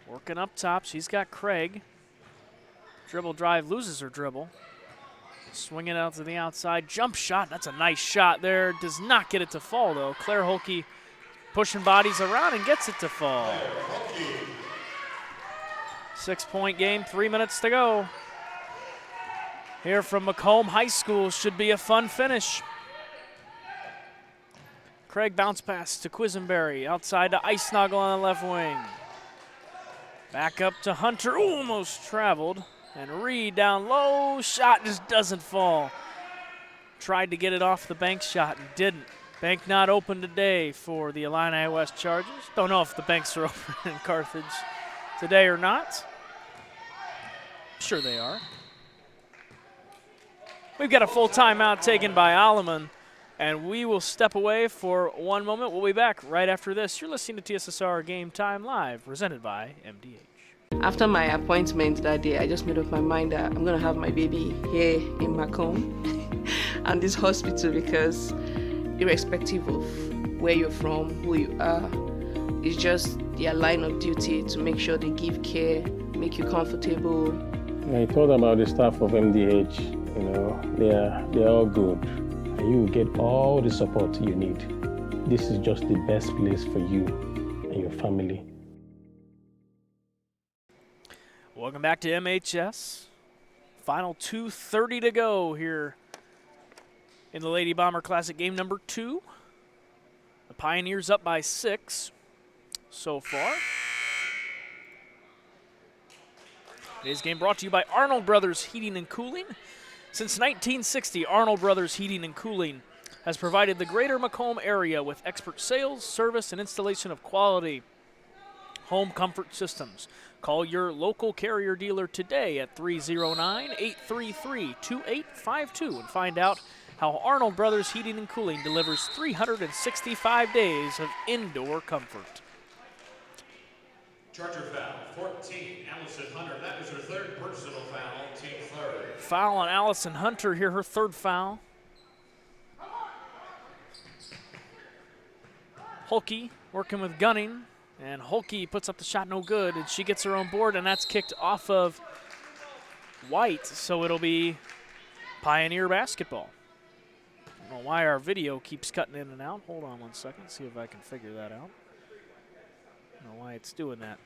working up top. She's got Craig. Dribble drive, loses her dribble. Swinging out to the outside. Jump shot. That's a nice shot there. Does not get it to fall, though. Claire Holke pushing bodies around and gets it to fall. 6-point game, 3 minutes to go. Here from Macomb High School. Should be a fun finish. Craig bounce pass to Quisenberry. Outside to Icenoggle on the left wing. Back up to Hunter. Ooh, almost traveled. And Reed down low. Shot just doesn't fall. Tried to get it off the bank shot and didn't. Bank not open today for the Illini West Chargers. Don't know if the banks are open in Carthage today or not. Sure they are. We've got a full timeout taken by Alleman, and we will step away for one moment. We'll be back right after this. You're listening to TSSR Game Time Live, presented by MDH. After my appointment that day, I just made up my mind that I'm going to have my baby here in Macomb and this hospital, because irrespective of where you're from, who you are, it's just their line of duty to make sure they give care, make you comfortable. I thought about the staff of MDH. You know, they're all good. And you will get all the support you need. This is just the best place for you and your family. Welcome back to MHS. Final 2:30 to go here in the Lady Bomber Classic game number 2. The Pioneers up by 6 so far. Today's game brought to you by Arnold Brothers Heating and Cooling. Since 1960, Arnold Brothers Heating and Cooling has provided the greater Macomb area with expert sales, service, and installation of quality home comfort systems. Call your local carrier dealer today at 309-833-2852 and find out how Arnold Brothers Heating and Cooling delivers 365 days of indoor comfort. Charger foul, 14, Allison Hunter. That is her third personal foul, team third. Foul on Allison Hunter here, her third foul. Holke working with Gunning, and Holke puts up the shot, no good, and she gets her own board, and that's kicked off of White, so it'll be Pioneer basketball. I don't know why our video keeps cutting in and out. Hold on one second, see if I can figure that out. I don't know why it's doing that.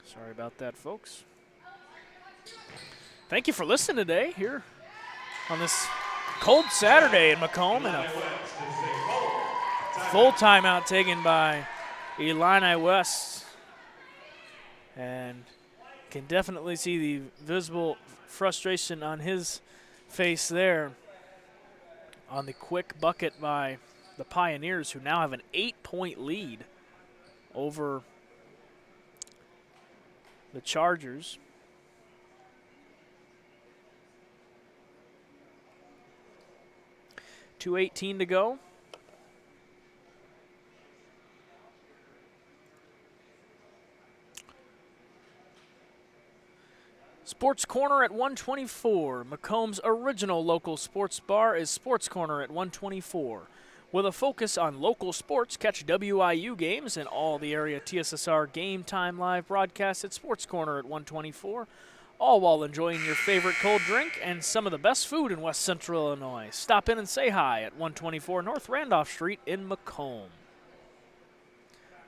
Sorry about that, folks. Thank you for listening today here on this cold Saturday in Macomb, and a full timeout taken by Illini West. And can definitely see the visible frustration on his face there on the quick bucket by the Pioneers, who now have an 8-point lead over the Chargers. .218 to go. Sports Corner at 124. Macomb's original local sports bar is Sports Corner at 124. With a focus on local sports, catch WIU games and all the area TSSR Game Time live broadcasts at Sports Corner at 124, all while enjoying your favorite cold drink and some of the best food in West Central Illinois. Stop in and say hi at 124 North Randolph Street in Macomb.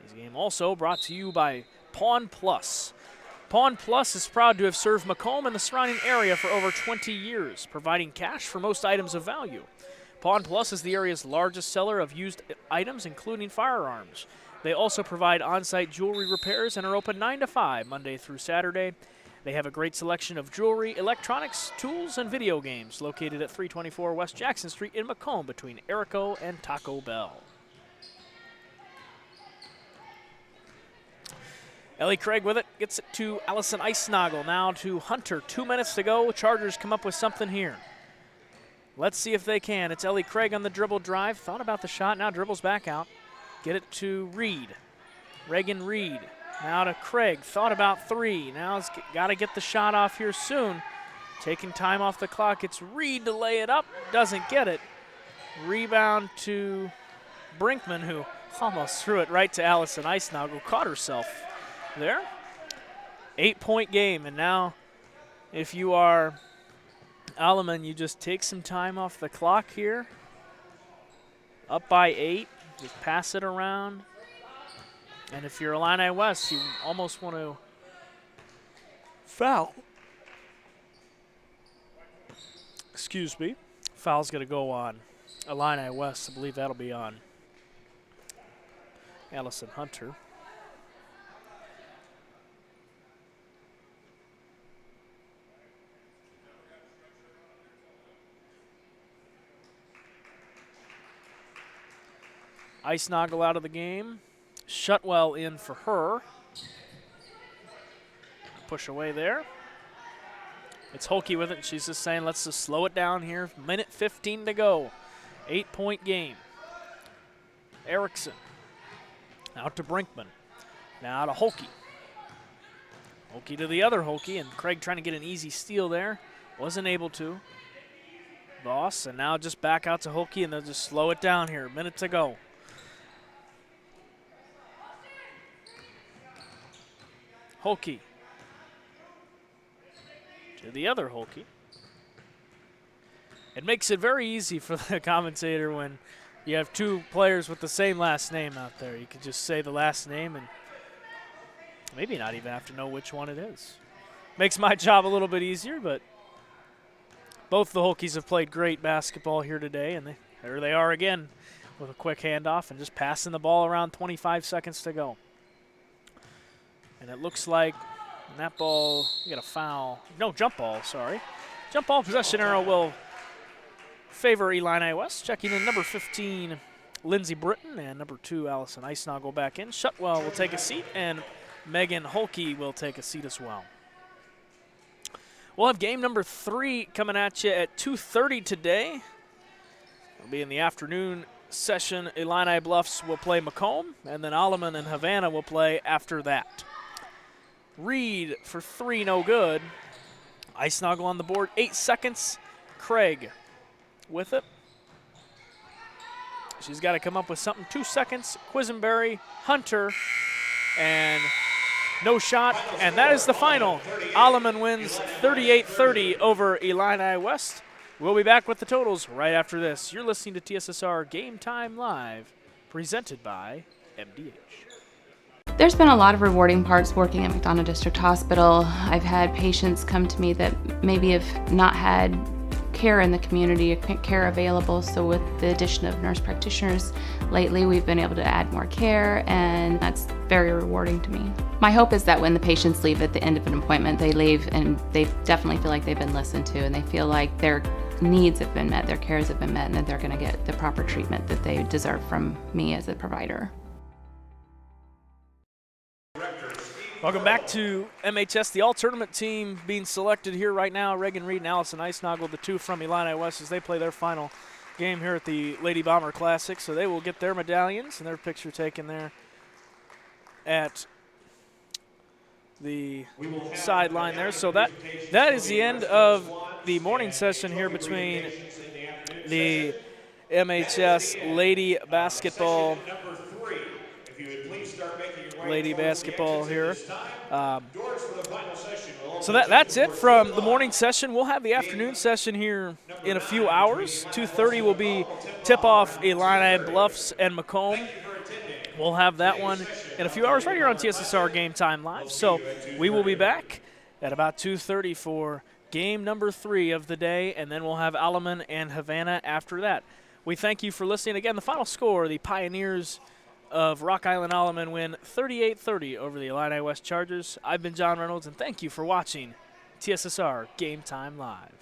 This game also brought to you by Pawn Plus. Pawn Plus is proud to have served Macomb and the surrounding area for over 20 years, providing cash for most items of value. Pawn Plus is the area's largest seller of used items, including firearms. They also provide on-site jewelry repairs and are open 9 to 5, Monday through Saturday. They have a great selection of jewelry, electronics, tools, and video games located at 324 West Jackson Street in Macomb between Erico and Taco Bell. Ellie Craig with it, gets it to Allison Eisnagel, now to Hunter. 2 minutes to go. Chargers come up with something here. Let's see if they can. It's Ellie Craig on the dribble drive. Thought about the shot, now dribbles back out. Get it to Reed. Reagan Reed. Now to Craig. Thought about three. Now he's got to get the shot off here soon. Taking time off the clock. It's Reed to lay it up. Doesn't get it. Rebound to Brinkman, who almost threw it right to Allison Eisnagel. Caught herself there. 8-point game. And now if you are Alleman, you just take some time off the clock here. Up by 8. Just pass it around. And if you're Illini West, you almost want to foul. Excuse me. Foul's going to go on Illini West. I believe that'll be on Allison Hunter. Eisnagel out of the game. Shutwell in for her. Push away there. It's Holke with it. She's just saying, let's just slow it down here. Minute 15 to go. 8-point game. Erickson. Out to Brinkman. Now to Holke. Holke to the other Holke, and Craig trying to get an easy steal there. Wasn't able to. Voss, and now just back out to Holke, and they'll just slow it down here. Minute to go. Holke to the other Holke. It makes it very easy for the commentator when you have two players with the same last name out there. You can just say the last name and maybe not even have to know which one it is. Makes my job a little bit easier, but both the Holkes have played great basketball here today, and there they are again with a quick handoff and just passing the ball around. 25 seconds to go. And it looks like that ball, we got a foul. No, jump ball, sorry. Jump ball possession arrow will favor Illini West. Checking in number 15, Lindsey Britton, and number 2, Allison Eisnagel back in. Shutwell will take a seat, and Megan Holke will take a seat as well. We'll have game number 3 coming at you at 2:30 today. It'll be in the afternoon session. Illini Bluffs will play Macomb, and then Alleman and Havana will play after that. Reed for 3, no good. Eisnagel on the board, 8 seconds. Craig with it. She's got to come up with something. 2 seconds. Quisenberry, Hunter, and no shot. And that is the final. Alleman wins 38-30 over Illini West. We'll be back with the totals right after this. You're listening to TSSR Game Time Live, presented by MDH. There's been a lot of rewarding parts working at McDonough District Hospital. I've had patients come to me that maybe have not had care in the community, care available. So with the addition of nurse practitioners lately, we've been able to add more care, and that's very rewarding to me. My hope is that when the patients leave at the end of an appointment, they leave and they definitely feel like they've been listened to, and they feel like their needs have been met, their cares have been met, and that they're going to get the proper treatment that they deserve from me as a provider. Welcome back to MHS. The all-tournament team being selected here right now, Reagan Reed and Allison Eisnagel, the two from Illini West, as they play their final game here at the Lady Bomber Classic. So they will get their medallions and their picture taken there at the sideline there. So that is the end of the morning session here between the MHS Lady Basketball here. So that's it from the morning session. We'll have the afternoon session here in a few hours. 2:30 will be tip-off Illini, Bluffs, and Macomb. We'll have that one in a few hours right here on TSSR Game Time Live. So we will be back at about 2:30 for game number 3 of the day, and then we'll have Alleman and Havana after that. We thank you for listening. Again, the final score, the Pioneers of Rock Island Alleman win 38-30 over the Illini West Chargers. I've been John Reynolds, and thank you for watching TSSR Game Time Live.